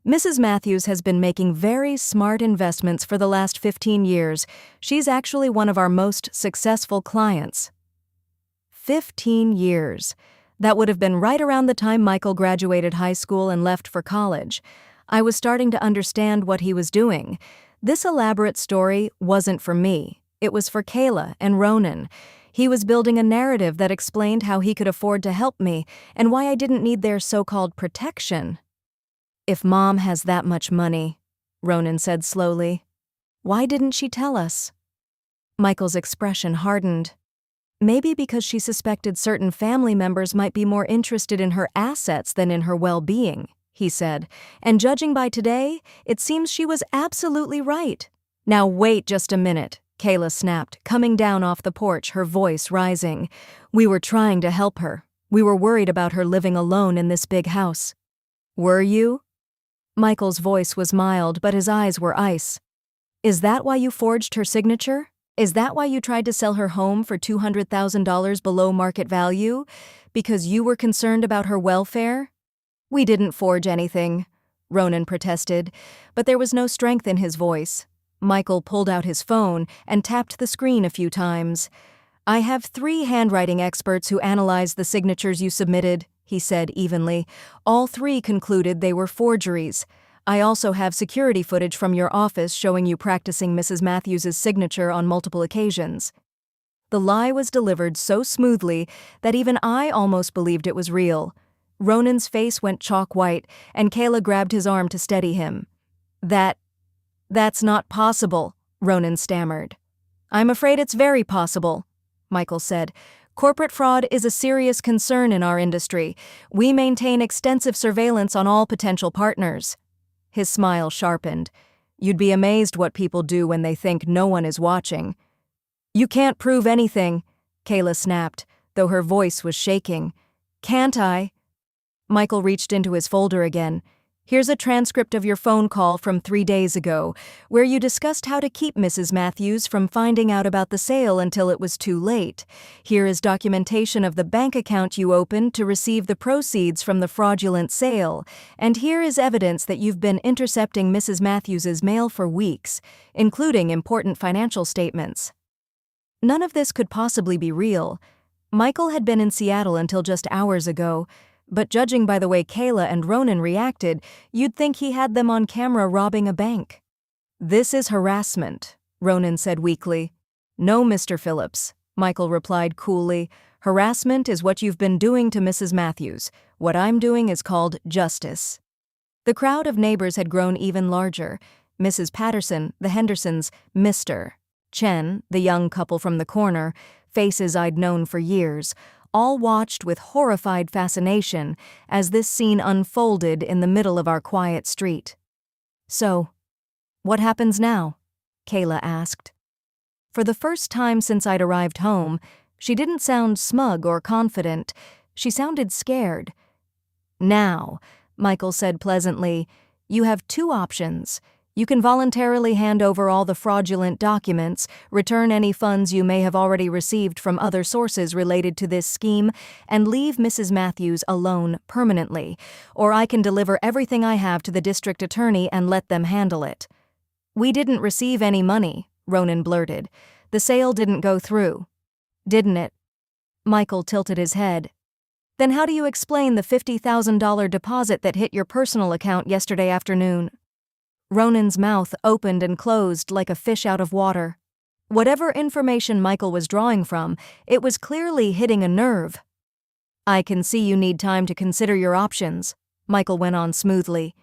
"Mrs. Matthews has been making very smart investments for the last 15 years. She's actually one of our most successful clients." 15 years. That would have been right around the time Michael graduated high school and left for college. I was starting to understand what he was doing. This elaborate story wasn't for me. It was for Kayla and Ronan. He was building a narrative that explained how he could afford to help me and why I didn't need their so-called protection. "If Mom has that much money," Ronan said slowly, "why didn't she tell us?" Michael's expression hardened. "Maybe because she suspected certain family members might be more interested in her assets than in her well-being," he said, "and judging by today, it seems she was absolutely right." "Now wait just a minute," Kayla snapped, coming down off the porch, her voice rising. "We were trying to help her. We were worried about her living alone in this big house." "Were you?" Michael's voice was mild, but his eyes were ice. "Is that why you forged her signature? Is that why you tried to sell her home for $200,000 below market value? Because you were concerned about her welfare?" "We didn't forge anything," Ronan protested, but there was no strength in his voice. Michael pulled out his phone and tapped the screen a few times. "I have 3 handwriting experts who analyzed the signatures you submitted," he said evenly. "All 3 concluded they were forgeries. I also have security footage from your office showing you practicing Mrs. Matthews' signature on multiple occasions." The lie was delivered so smoothly that even I almost believed it was real. Ronan's face went chalk white, and Kayla grabbed his arm to steady him. That's not possible," Ronan stammered. "I'm afraid it's very possible," Michael said. "Corporate fraud is a serious concern in our industry. We maintain extensive surveillance on all potential partners." His smile sharpened. "You'd be amazed what people do when they think no one is watching." "You can't prove anything," Kayla snapped, though her voice was shaking. "Can't I?" Michael reached into his folder again. "Here's a transcript of your phone call from 3 days ago, where you discussed how to keep Mrs. Matthews from finding out about the sale until it was too late. Here is documentation of the bank account you opened to receive the proceeds from the fraudulent sale, and here is evidence that you've been intercepting Mrs. Matthews's mail for weeks, including important financial statements." None of this could possibly be real. Michael had been in Seattle until just hours ago, but judging by the way Kayla and Ronan reacted, you'd think he had them on camera robbing a bank. "This is harassment," Ronan said weakly. "No, Mr. Phillips," Michael replied coolly. "Harassment is what you've been doing to Mrs. Matthews. What I'm doing is called justice." The crowd of neighbors had grown even larger. Mrs. Patterson, the Hendersons, Mr. Chen, the young couple from the corner, faces I'd known for years, all watched with horrified fascination as this scene unfolded in the middle of our quiet street. "So, what happens now?" Kayla asked. For the first time since I'd arrived home, she didn't sound smug or confident. She sounded scared. "Now," Michael said pleasantly, "you have 2 options. You can voluntarily hand over all the fraudulent documents, return any funds you may have already received from other sources related to this scheme, and leave Mrs. Matthews alone permanently, or I can deliver everything I have to the district attorney and let them handle it." "We didn't receive any money," Ronan blurted. "The sale didn't go through." "Didn't it?" Michael tilted his head. "Then how do you explain the $50,000 deposit that hit your personal account yesterday afternoon?" Ronan's mouth opened and closed like a fish out of water. Whatever information Michael was drawing from, it was clearly hitting a nerve. "I can see you need time to consider your options," Michael went on smoothly.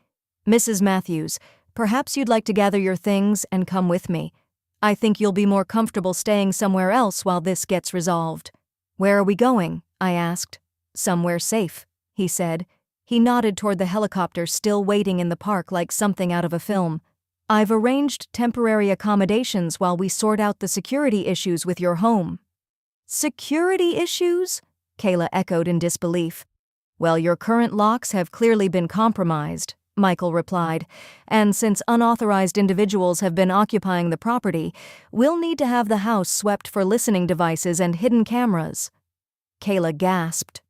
"Mrs. Matthews, perhaps you'd like to gather your things and come with me. I think you'll be more comfortable staying somewhere else while this gets resolved." "Where are we going?" I asked. "Somewhere safe," he said. He nodded toward the helicopter still waiting in the park like something out of a film. "I've arranged temporary accommodations while we sort out the security issues with your home." "Security issues?" Kayla echoed in disbelief. "Well, your current locks have clearly been compromised," Michael replied, "and since unauthorized individuals have been occupying the property, we'll need to have the house swept for listening devices and hidden cameras." Kayla gasped.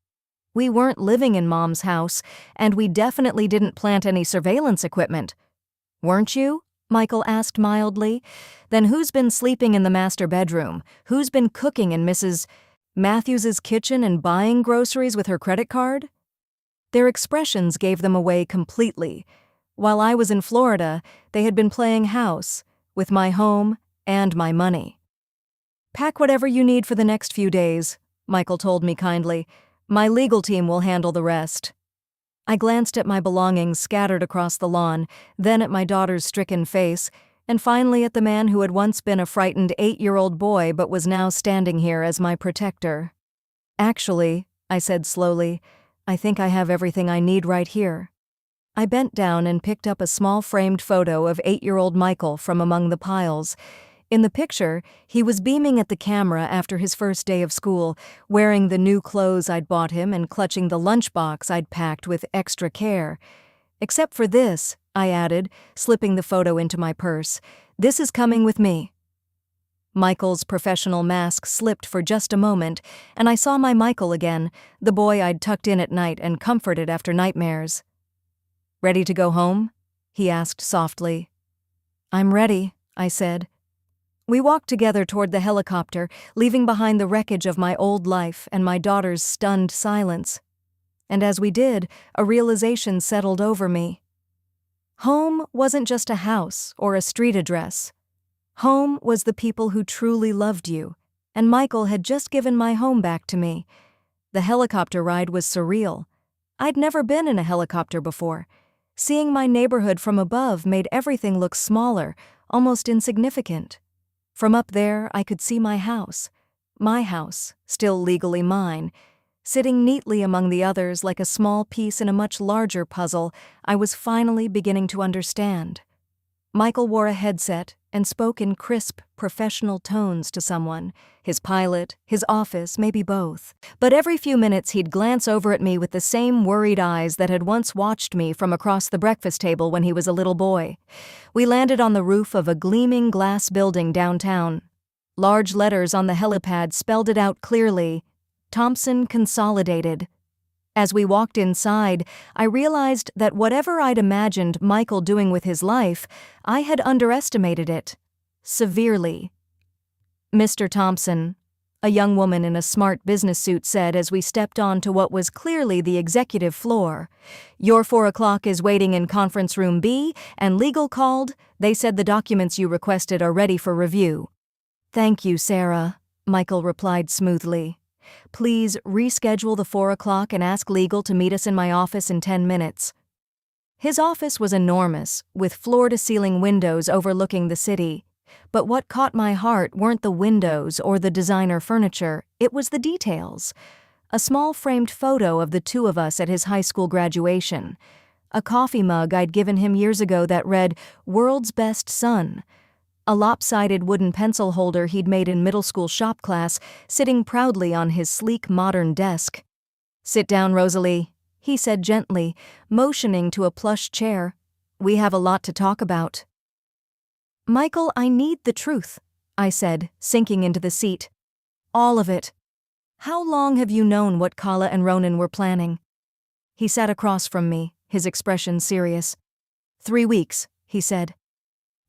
"We weren't living in Mom's house, and we definitely didn't plant any surveillance equipment." "Weren't you?" Michael asked mildly. "Then who's been sleeping in the master bedroom? Who's been cooking in Mrs. Matthews's kitchen and buying groceries with her credit card?" Their expressions gave them away completely. While I was in Florida, they had been playing house, with my home and my money. "Pack whatever you need for the next few days," Michael told me kindly. "My legal team will handle the rest." I glanced at my belongings scattered across the lawn, then at my daughter's stricken face, and finally at the man who had once been a frightened 8-year-old boy but was now standing here as my protector. "Actually," I said slowly, "I think I have everything I need right here." I bent down and picked up a small framed photo of 8-year-old Michael from among the piles. In the picture, he was beaming at the camera after his first day of school, wearing the new clothes I'd bought him and clutching the lunchbox I'd packed with extra care. "Except for this," I added, slipping the photo into my purse. "This is coming with me." Michael's professional mask slipped for just a moment, and I saw my Michael again, the boy I'd tucked in at night and comforted after nightmares. "Ready to go home?" he asked softly. "I'm ready," I said. We walked together toward the helicopter, leaving behind the wreckage of my old life and my daughter's stunned silence. And as we did, a realization settled over me. Home wasn't just a house or a street address. Home was the people who truly loved you, and Michael had just given my home back to me. The helicopter ride was surreal. I'd never been in a helicopter before. Seeing my neighborhood from above made everything look smaller, almost insignificant. From up there, I could see my house, still legally mine. Sitting neatly among the others like a small piece in a much larger puzzle, I was finally beginning to understand. Michael wore a headset and spoke in crisp, professional tones to someone, his pilot, his office, maybe both. But every few minutes he'd glance over at me with the same worried eyes that had once watched me from across the breakfast table when he was a little boy. We landed on the roof of a gleaming glass building downtown. Large letters on the helipad spelled it out clearly: Thompson Consolidated. As we walked inside, I realized that whatever I'd imagined Michael doing with his life, I had underestimated it. Severely. "Mr. Thompson," a young woman in a smart business suit said as we stepped onto what was clearly the executive floor, "Your 4 o'clock is waiting in conference room B, and legal called. They said the documents you requested are ready for review." "Thank you, Sarah," Michael replied smoothly. "Please reschedule the 4 o'clock and ask legal to meet us in my office in 10 minutes. His office was enormous, with floor-to-ceiling windows overlooking the city. But what caught my heart weren't the windows or the designer furniture, it was the details. A small framed photo of the two of us at his high school graduation. A coffee mug I'd given him years ago that read, "World's Best Son." A lopsided wooden pencil holder he'd made in middle school shop class, sitting proudly on his sleek modern desk. "Sit down, Rosalie," he said gently, motioning to a plush chair. "We have a lot to talk about." "Michael, I need the truth," I said, sinking into the seat. "All of it. How long have you known what Kala and Ronan were planning?" He sat across from me, his expression serious. 3 weeks, he said.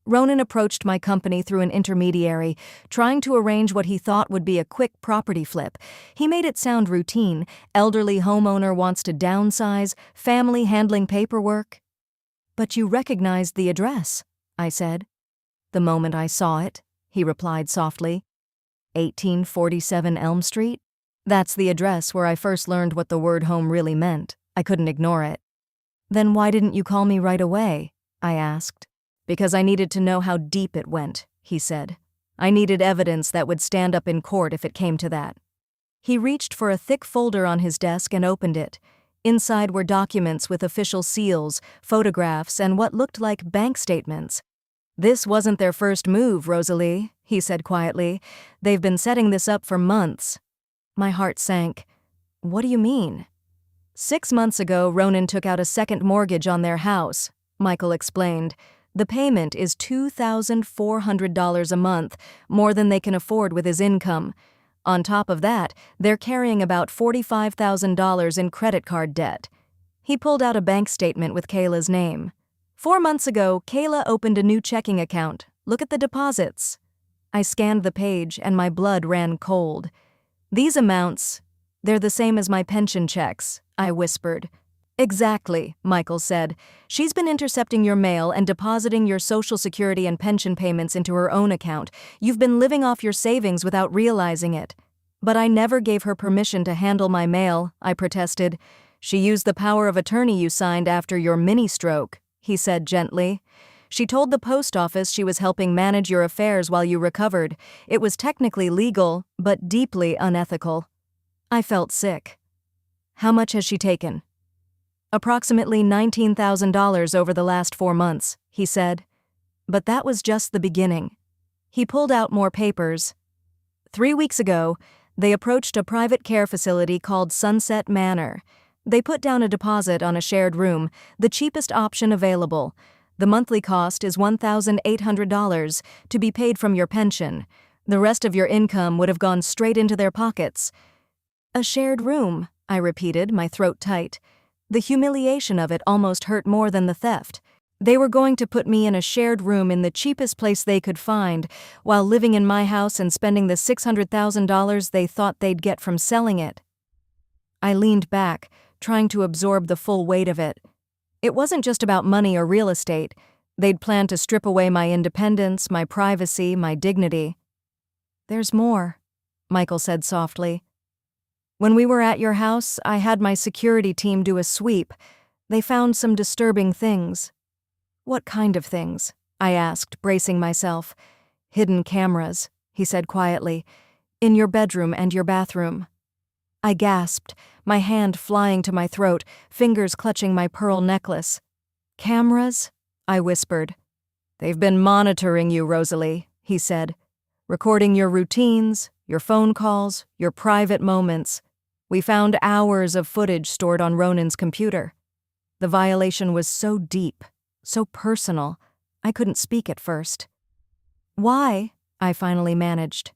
Ronan approached my company through an intermediary, trying to arrange what he thought would be a quick property flip. He made it sound routine. Elderly homeowner wants to downsize, family handling paperwork. "But you recognized the address," I said. "The moment I saw it," he replied softly. 1847 Elm Street? That's the address where I first learned what the word home really meant. I couldn't ignore it. "Then why didn't you call me right away?" I asked. "Because I needed to know how deep it went," he said. "I needed evidence that would stand up in court if it came to that." He reached for a thick folder on his desk and opened it. Inside were documents with official seals, photographs, and what looked like bank statements. "This wasn't their first move, Rosalie," he said quietly. "They've been setting this up for months." My heart sank. "What do you mean?" 6 months ago, Ronan took out a second mortgage on their house, Michael explained. The payment is $2,400 a month, more than they can afford with his income. On top of that, they're carrying about $45,000 in credit card debt. He pulled out a bank statement with Kayla's name. 4 months ago, Kayla opened a new checking account. Look at the deposits. I scanned the page and my blood ran cold. These amounts, they're the same as my pension checks, I whispered. Exactly, Michael said. She's been intercepting your mail and depositing your Social Security and pension payments into her own account. You've been living off your savings without realizing it. But I never gave her permission to handle my mail, I protested. She used the power of attorney you signed after your mini-stroke, he said gently. She told the post office she was helping manage your affairs while you recovered. It was technically legal, but deeply unethical. I felt sick. How much has she taken? Approximately $19,000 over the last 4 months, he said. But that was just the beginning. He pulled out more papers. 3 weeks ago, they approached a private care facility called Sunset Manor. They put down a deposit on a shared room, the cheapest option available. The monthly cost is $1,800 to be paid from your pension. The rest of your income would have gone straight into their pockets. A shared room, I repeated, my throat tight. The humiliation of it almost hurt more than the theft. They were going to put me in a shared room in the cheapest place they could find, while living in my house and spending the $600,000 they thought they'd get from selling it. I leaned back, trying to absorb the full weight of it. It wasn't just about money or real estate. They'd planned to strip away my independence, my privacy, my dignity. There's more, Michael said softly. When we were at your house, I had my security team do a sweep. They found some disturbing things. What kind of things? I asked, bracing myself. Hidden cameras, he said quietly, in your bedroom and your bathroom. I gasped, my hand flying to my throat, fingers clutching my pearl necklace. Cameras? I whispered. They've been monitoring you, Rosalie, he said. Recording your routines, your phone calls, your private moments. We found hours of footage stored on Ronan's computer. The violation was so deep, so personal, I couldn't speak at first. Why? I finally managed.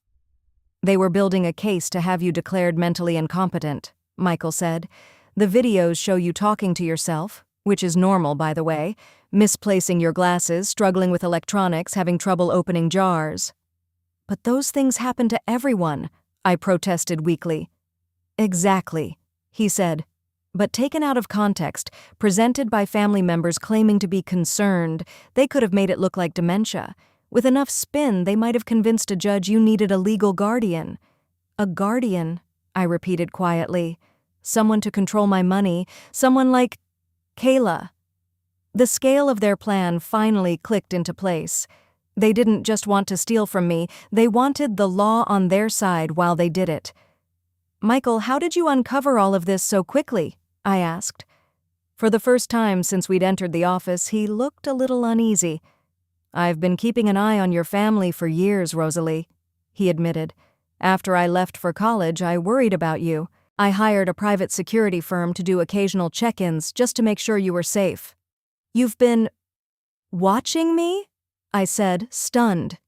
They were building a case to have you declared mentally incompetent, Michael said. The videos show you talking to yourself, which is normal, by the way, misplacing your glasses, struggling with electronics, having trouble opening jars. But those things happen to everyone, I protested weakly. Exactly, he said, but taken out of context, presented by family members claiming to be concerned, they could have made it look like dementia. With enough spin, they might have convinced a judge you needed a legal guardian. A guardian, I repeated quietly. Someone to control my money, someone like Kayla. The scale of their plan finally clicked into place. They didn't just want to steal from me, they wanted the law on their side while they did it. Michael, how did you uncover all of this so quickly? I asked. For the first time since we'd entered the office, he looked a little uneasy. I've been keeping an eye on your family for years, Rosalie, he admitted. After I left for college, I worried about you. I hired a private security firm to do occasional check-ins just to make sure you were safe. You've been watching me? I said, stunned.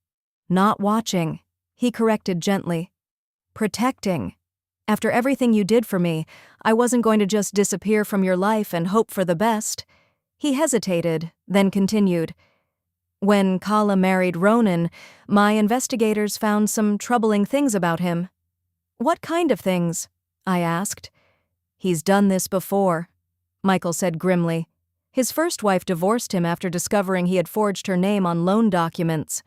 Not watching, he corrected gently. Protecting. After everything you did for me, I wasn't going to just disappear from your life and hope for the best. He hesitated, then continued. When Kala married Ronan, my investigators found some troubling things about him. What kind of things? I asked. He's done this before, Michael said grimly. His first wife divorced him after discovering he had forged her name on loan documents.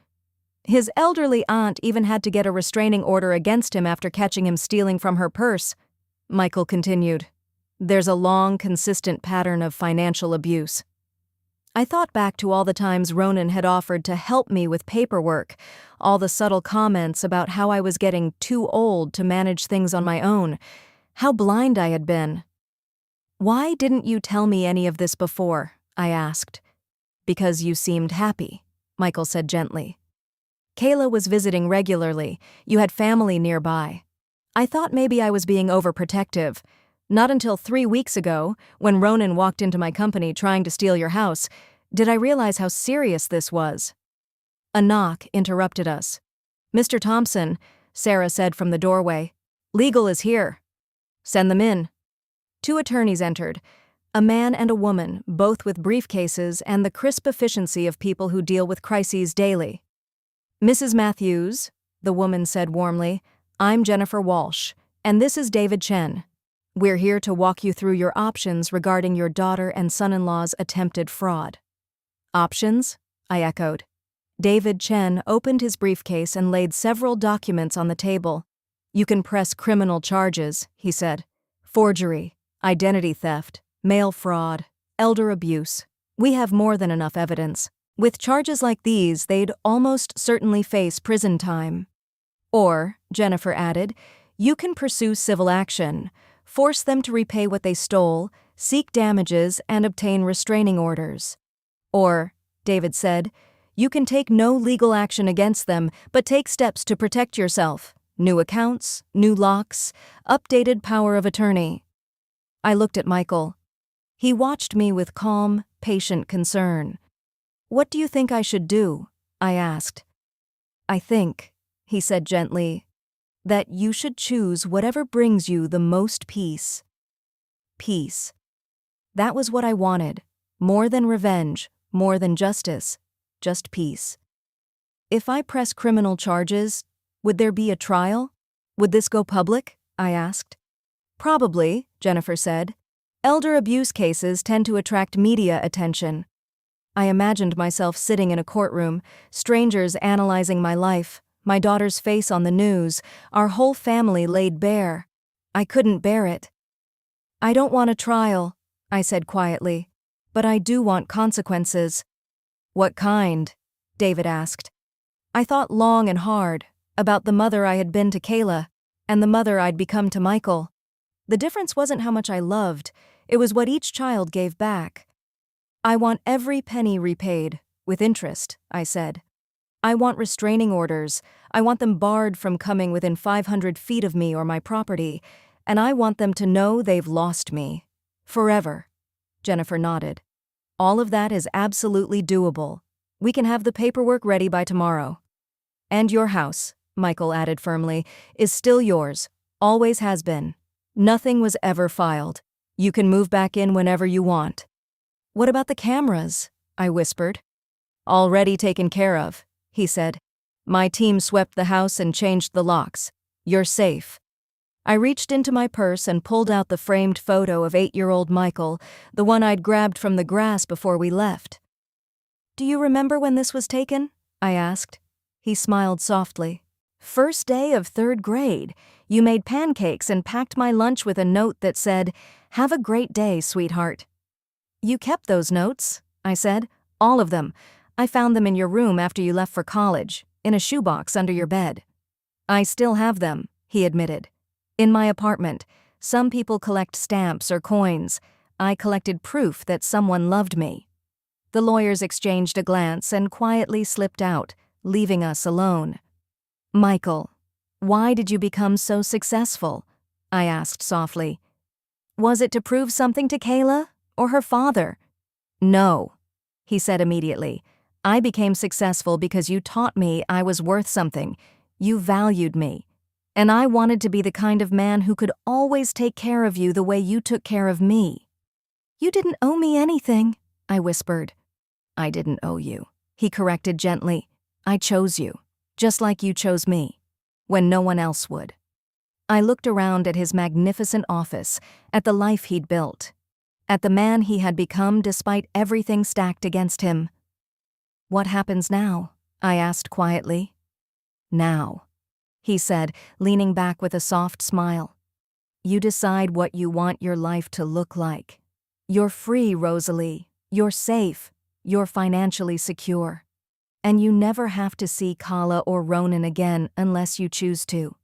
His elderly aunt even had to get a restraining order against him after catching him stealing from her purse, Michael continued. There's a long, consistent pattern of financial abuse. I thought back to all the times Ronan had offered to help me with paperwork, all the subtle comments about how I was getting too old to manage things on my own, how blind I had been. Why didn't you tell me any of this before? I asked. Because you seemed happy, Michael said gently. Kayla was visiting regularly. You had family nearby. I thought maybe I was being overprotective, Not until 3 weeks ago, when Ronan walked into my company trying to steal your house, did I realize how serious this was." A knock interrupted us. "Mr. Thompson," Sarah said from the doorway. "Legal is here." "Send them in." 2 attorneys entered, a man and a woman, both with briefcases and the crisp efficiency of people who deal with crises daily. "Mrs. Matthews," the woman said warmly, "I'm Jennifer Walsh, and this is David Chen. We're here to walk you through your options regarding your daughter and son-in-law's attempted fraud." "Options?" I echoed. David Chen opened his briefcase and laid several documents on the table. "You can press criminal charges," he said. "Forgery, identity theft, mail fraud, elder abuse. We have more than enough evidence. With charges like these, they'd almost certainly face prison time." "Or," Jennifer added, "you can pursue civil action, force them to repay what they stole, seek damages, and obtain restraining orders. Or," David said, "you can take no legal action against them, but take steps to protect yourself. New accounts, new locks, updated power of attorney." I looked at Michael. He watched me with calm, patient concern. "What do you think I should do?" I asked. "I think," he said gently, "that you should choose whatever brings you the most peace." Peace. That was what I wanted. More than revenge, more than justice, just peace. "If I press criminal charges, would there be a trial? Would this go public?" I asked. "Probably," Jennifer said. "Elder abuse cases tend to attract media attention." I imagined myself sitting in a courtroom, strangers analyzing my life, my daughter's face on the news, our whole family laid bare. I couldn't bear it. "I don't want a trial," I said quietly, "but I do want consequences." "What kind?" David asked. I thought long and hard about the mother I had been to Kayla and the mother I'd become to Michael. The difference wasn't how much I loved, it was what each child gave back. "I want every penny repaid, with interest," I said. "I want restraining orders, I want them barred from coming within 500 feet of me or my property, and I want them to know they've lost me. Forever." Jennifer nodded. "All of that is absolutely doable. We can have the paperwork ready by tomorrow." "And your house," Michael added firmly, "is still yours, always has been. Nothing was ever filed. You can move back in whenever you want." "What about the cameras?" I whispered. "Already taken care of," he said. "My team swept the house and changed the locks. You're safe." I reached into my purse and pulled out the framed photo of 8-year-old Michael, the one I'd grabbed from the grass before we left. "Do you remember when this was taken?" I asked. He smiled softly. "First day of 3rd grade. You made pancakes and packed my lunch with a note that said, 'Have a great day, sweetheart.'" "You kept those notes," I said. "All of them. I found them in your room after you left for college, in a shoebox under your bed." "I still have them," he admitted. "In my apartment. Some people collect stamps or coins. I collected proof that someone loved me." The lawyers exchanged a glance and quietly slipped out, leaving us alone. "Michael, why did you become so successful?" I asked softly. "Was it to prove something to Kayla or her father?" "No," he said immediately. "I became successful because you taught me I was worth something. You valued me. And I wanted to be the kind of man who could always take care of you the way you took care of me." "You didn't owe me anything," I whispered. "I didn't owe you," he corrected gently. "I chose you, just like you chose me, when no one else would." I looked around at his magnificent office, at the life he'd built, at the man he had become despite everything stacked against him. "What happens now?" I asked quietly. "Now," he said, leaning back with a soft smile. "You decide what you want your life to look like. You're free, Rosalie. You're safe. You're financially secure. And you never have to see Kala or Ronan again unless you choose to."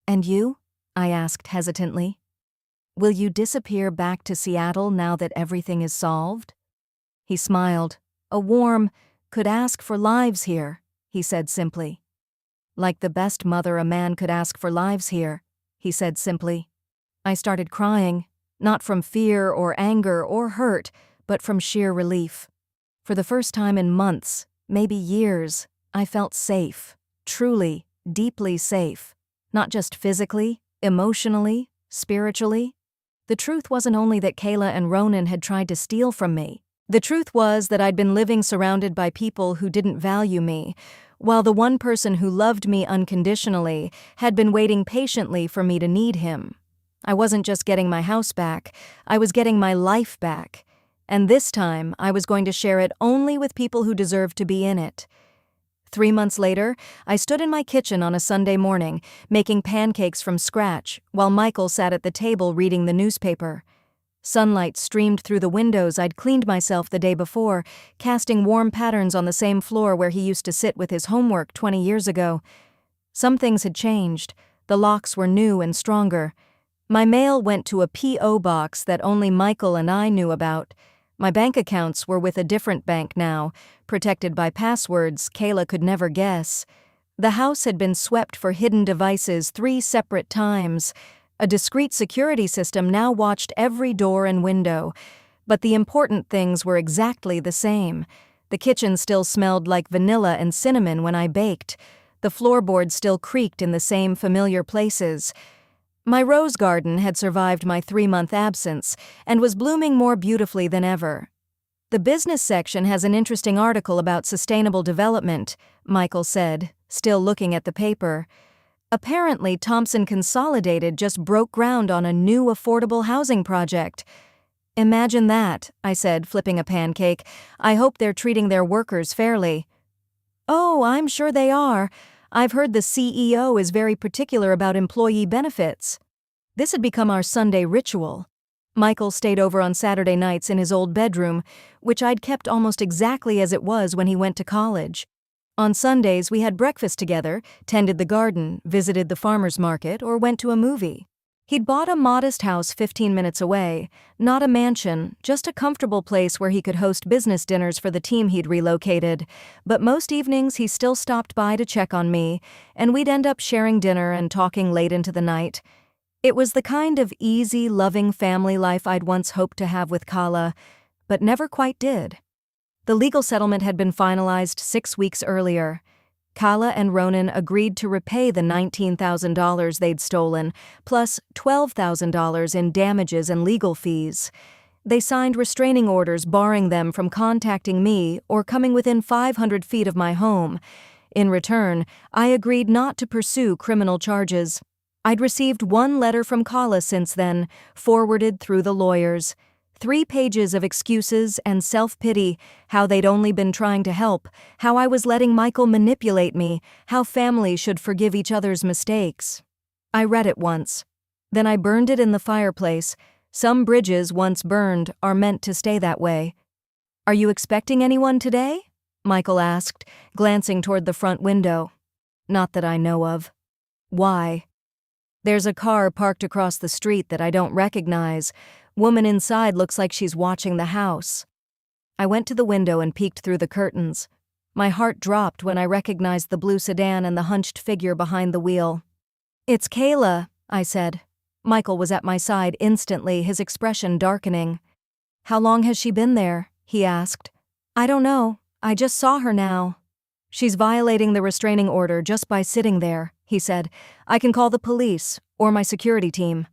"And you?" I asked hesitantly. "Will you disappear back to Seattle now that everything is solved?" He smiled. "A warm, could ask for lives here," he said simply. "Like the best mother a man could ask for lives here," he said simply. I started crying, Not from fear or anger or hurt, but from sheer relief. For the first time in months, maybe years, I felt safe. Truly, deeply safe. Not just physically, emotionally, spiritually. The truth wasn't only that Kayla and Ronan had tried to steal from me. The truth was that I'd been living surrounded by people who didn't value me, while the one person who loved me unconditionally had been waiting patiently for me to need him. I wasn't just getting my house back, I was getting my life back. And this time, I was going to share it only with people who deserved to be in it. 3 months later, I stood in my kitchen on a Sunday morning, making pancakes from scratch, while Michael sat at the table reading the newspaper. Sunlight streamed through the windows I'd cleaned myself the day before, casting warm patterns on the same floor where he used to sit with his homework 20 years ago. Some things had changed. The locks were new and stronger. My mail went to a P.O. box that only Michael and I knew about. My bank accounts were with a different bank now, protected by passwords Kayla could never guess. The house had been swept for hidden devices 3 separate times. A discreet security system now watched every door and window. But the important things were exactly the same. The kitchen still smelled like vanilla and cinnamon when I baked. The floorboards still creaked in the same familiar places. My rose garden had survived my 3-month absence and was blooming more beautifully than ever. The business section has an interesting article about sustainable development, Michael said, still looking at the paper. Apparently, Thompson Consolidated just broke ground on a new affordable housing project. Imagine that, I said, flipping a pancake. I hope they're treating their workers fairly. Oh, I'm sure they are. I've heard the CEO is very particular about employee benefits. This had become our Sunday ritual. Michael stayed over on Saturday nights in his old bedroom, which I'd kept almost exactly as it was when he went to college. On Sundays, we had breakfast together, tended the garden, visited the farmer's market, or went to a movie. He'd bought a modest house 15 minutes away, not a mansion, just a comfortable place where he could host business dinners for the team he'd relocated. But most evenings he still stopped by to check on me, and we'd end up sharing dinner and talking late into the night. It was the kind of easy, loving family life I'd once hoped to have with Kala, but never quite did. The legal settlement had been finalized 6 weeks earlier. Kala and Ronan agreed to repay the $19,000 they'd stolen, plus $12,000 in damages and legal fees. They signed restraining orders barring them from contacting me or coming within 500 feet of my home. In return, I agreed not to pursue criminal charges. I'd received 1 letter from Kala since then, forwarded through the lawyers. 3 pages of excuses and self-pity, how they'd only been trying to help, how I was letting Michael manipulate me, how families should forgive each other's mistakes. I read it once. Then I burned it in the fireplace. Some bridges once burned are meant to stay that way. "Are you expecting anyone today?" Michael asked, glancing toward the front window. "Not that I know of." "Why?" "There's a car parked across the street that I don't recognize. Woman inside looks like she's watching the house." I went to the window and peeked through the curtains. My heart dropped when I recognized the blue sedan and the hunched figure behind the wheel. "It's Kayla," I said. Michael was at my side instantly, his expression darkening. "How long has she been there?" he asked. "I don't know. I just saw her now." "She's violating the restraining order just by sitting there," he said. "I can call the police or my security team."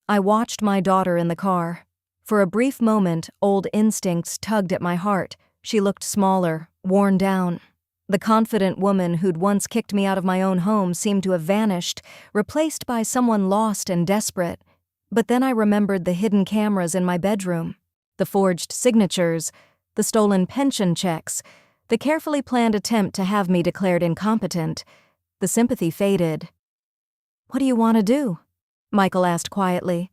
I watched my daughter in the car. For a brief moment, old instincts tugged at my heart. She looked smaller, worn down. The confident woman who'd once kicked me out of my own home seemed to have vanished, replaced by someone lost and desperate. But then I remembered the hidden cameras in my bedroom, the forged signatures, the stolen pension checks, the carefully planned attempt to have me declared incompetent. The sympathy faded. "What do you want to do?" Michael asked quietly.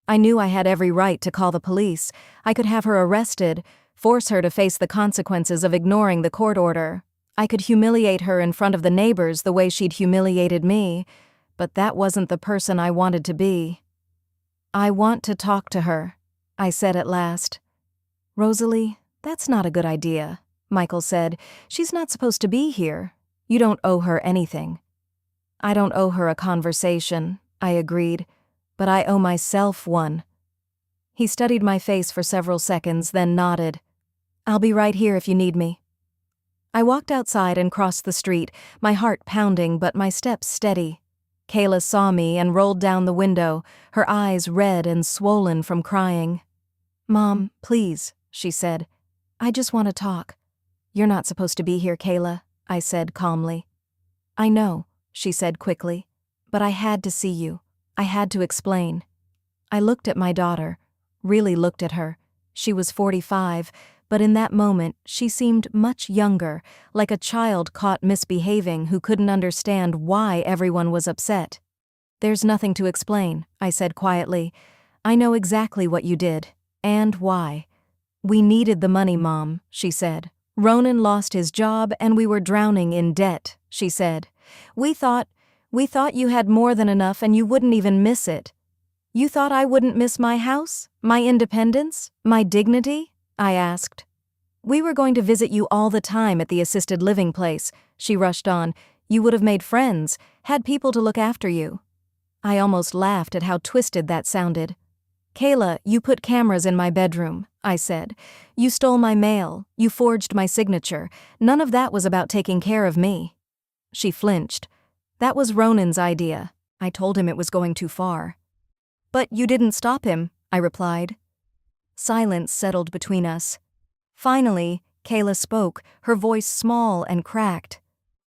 I knew I had every right to call the police. I could have her arrested, force her to face the consequences of ignoring the court order. I could humiliate her in front of the neighbors the way she'd humiliated me, but that wasn't the person I wanted to be. "I want to talk to her," I said at last. "Rosalie, that's not a good idea," Michael said. "She's not supposed to be here. You don't owe her anything." "I don't owe her a conversation," I agreed, "but I owe myself one." He studied my face for several seconds, then nodded. "I'll be right here if you need me." I walked outside and crossed the street, my heart pounding but my steps steady. Kayla saw me and rolled down the window, her eyes red and swollen from crying. "Mom, please," she said. "I just want to talk." "You're not supposed to be here, Kayla," I said calmly. "I know," she said quickly, "but I had to see you. I had to explain." I looked at my daughter, really looked at her. She was 45, but in that moment she seemed much younger, like a child caught misbehaving who couldn't understand why everyone was upset. "There's nothing to explain," I said quietly. "I know exactly what you did, and why." "We needed the money, Mom," she said. "Ronan lost his job and we were drowning in debt," she said. We thought you had more than enough and you wouldn't even miss it." "You thought I wouldn't miss my house? My independence? My dignity?" I asked. "We were going to visit you all the time at the assisted living place," she rushed on. "You would have made friends, had people to look after you." I almost laughed at how twisted that sounded. "Kayla, you put cameras in my bedroom," I said. "You stole my mail, you forged my signature. None of that was about taking care of me." She flinched. "That was Ronan's idea. I told him it was going too far." "But you didn't stop him," I replied. Silence settled between us. Finally, Kayla spoke, her voice small and cracked.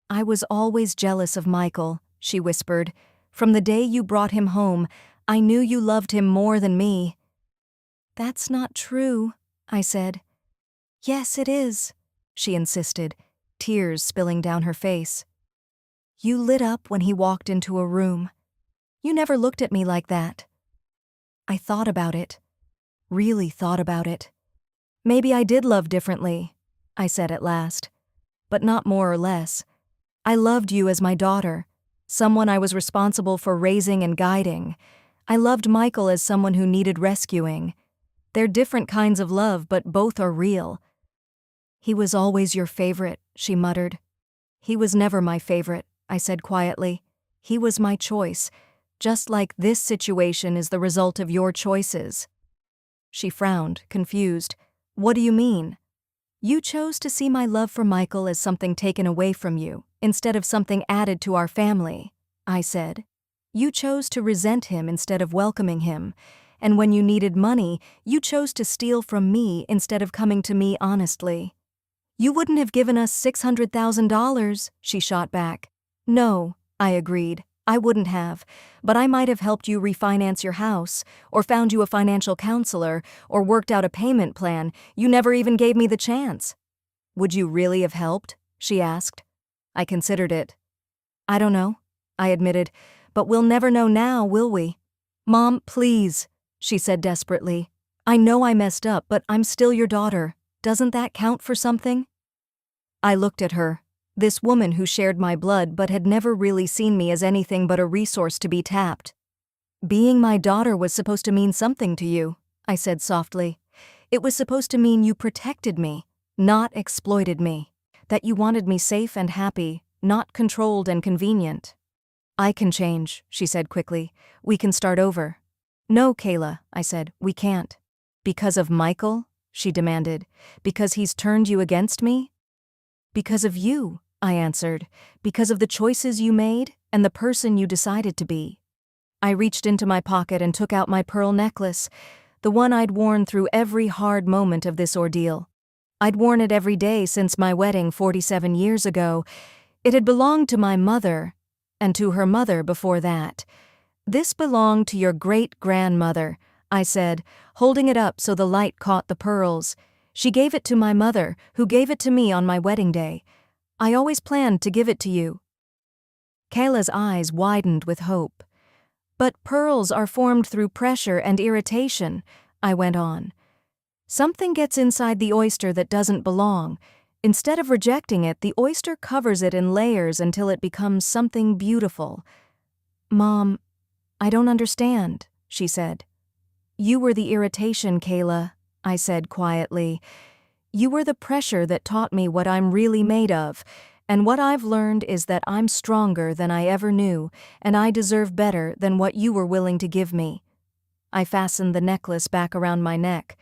"I was always jealous of Michael," she whispered. "From the day you brought him home, I knew you loved him more than me." "That's not true," I said. "Yes, it is," she insisted, tears spilling down her face. "You lit up when he walked into a room. You never looked at me like that." I thought about it, really thought about it. "Maybe I did love differently," I said at last, "but not more or less. I loved you as my daughter, someone I was responsible for raising and guiding. I loved Michael as someone who needed rescuing. They're different kinds of love, but both are real." "He was always your favorite," she muttered. "He was never my favorite," I said quietly. "He was my choice, just like this situation is the result of your choices." She frowned, confused. "What do you mean?" "You chose to see my love for Michael as something taken away from you, instead of something added to our family," I said. "You chose to resent him instead of welcoming him, and when you needed money, you chose to steal from me instead of coming to me honestly." "You wouldn't have given us $600,000, she shot back. "No," I agreed, "I wouldn't have, but I might have helped you refinance your house, or found you a financial counselor, or worked out a payment plan. You never even gave me the chance." "Would you really have helped?" she asked. I considered it. "I don't know," I admitted, "but we'll never know now, will we?" "Mom, please," she said desperately. "I know I messed up, but I'm still your daughter. Doesn't that count for something?" I looked at her, this woman who shared my blood but had never really seen me as anything but a resource to be tapped. "Being my daughter was supposed to mean something to you," I said softly. "It was supposed to mean you protected me, not exploited me. That you wanted me safe and happy, not controlled and convenient." "I can change," she said quickly. "We can start over." "No, Kayla," I said, "we can't." "Because of Michael?" she demanded. "Because he's turned you against me?" "Because of you," I answered. "Because of the choices you made and the person you decided to be." I reached into my pocket and took out my pearl necklace, the one I'd worn through every hard moment of this ordeal. I'd worn it every day since my wedding 47 years ago. It had belonged to my mother, and to her mother before that. "This belonged to your great-grandmother," I said, holding it up so the light caught the pearls. "She gave it to my mother, who gave it to me on my wedding day. I always planned to give it to you." Kayla's eyes widened with hope. "But pearls are formed through pressure and irritation," I went on. "Something gets inside the oyster that doesn't belong. Instead of rejecting it, the oyster covers it in layers until it becomes something beautiful." "Mom, I don't understand," she said. "You were the irritation, Kayla," I said quietly. "You were the pressure that taught me what I'm really made of, and what I've learned is that I'm stronger than I ever knew, and I deserve better than what you were willing to give me." I fastened the necklace back around my neck.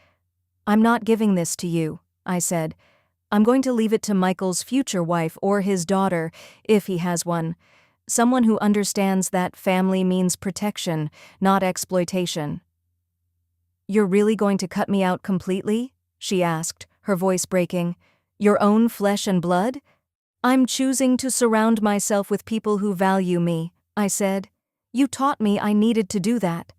"I'm not giving this to you," I said. "I'm going to leave it to Michael's future wife or his daughter, if he has one. Someone who understands that family means protection, not exploitation." "You're really going to cut me out completely?" she asked, her voice breaking. "Your own flesh and blood?" "I'm choosing to surround myself with people who value me," I said. "You taught me I needed to do that."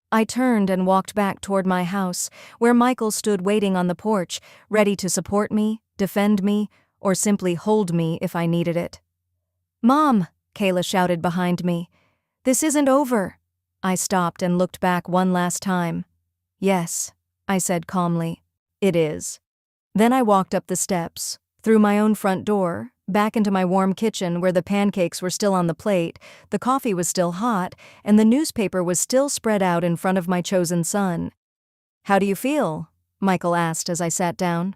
I turned and walked back toward my house, where Michael stood waiting on the porch, ready to support me, defend me, or simply hold me if I needed it. "Mom!" Kayla shouted behind me. "This isn't over." I stopped and looked back one last time. "Yes," I said calmly, "it is." Then I walked up the steps, through my own front door, back into my warm kitchen where the pancakes were still on the plate, the coffee was still hot, and the newspaper was still spread out in front of my chosen son. "How do you feel?" Michael asked as I sat down.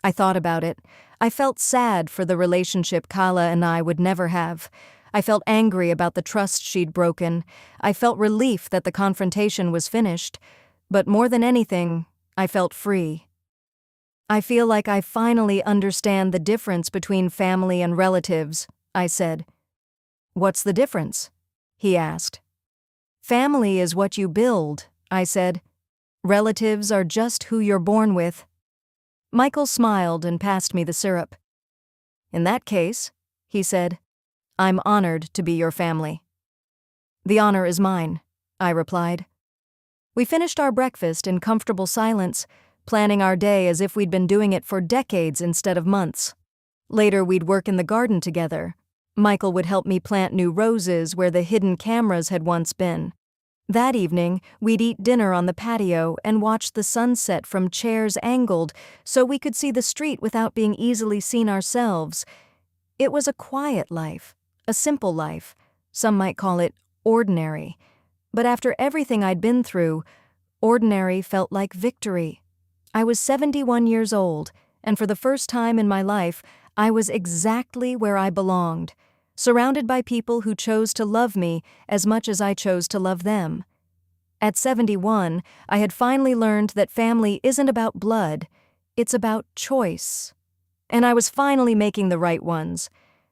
I thought about it. I felt sad for the relationship Kala and I would never have. I felt angry about the trust she'd broken. I felt relief that the confrontation was finished. But more than anything, I felt free. "I feel like I finally understand the difference between family and relatives," I said. "What's the difference?" he asked. "Family is what you build," I said. "Relatives are just who you're born with." Michael smiled and passed me the syrup. "In that case," he said, "I'm honored to be your family." "The honor is mine," I replied. We finished our breakfast in comfortable silence, planning our day as if we'd been doing it for decades instead of months. Later, we'd work in the garden together. Michael would help me plant new roses where the hidden cameras had once been. That evening, we'd eat dinner on the patio and watch the sunset from chairs angled so we could see the street without being easily seen ourselves. It was a quiet life, a simple life. Some might call it ordinary. But after everything I'd been through, ordinary felt like victory. I was 71 years old, and for the first time in my life, I was exactly where I belonged, surrounded by people who chose to love me as much as I chose to love them. At 71, I had finally learned that family isn't about blood, it's about choice. And I was finally making the right ones.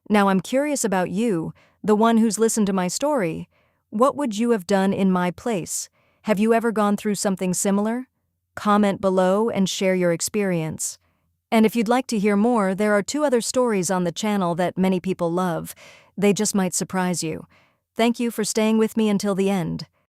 Now I'm curious about you, the one who's listened to my story. What would you have done in my place? Have you ever gone through something similar? Comment below and share your experience. And if you'd like to hear more, there are 2 other stories on the channel that many people love. They just might surprise you. Thank you for staying with me until the end.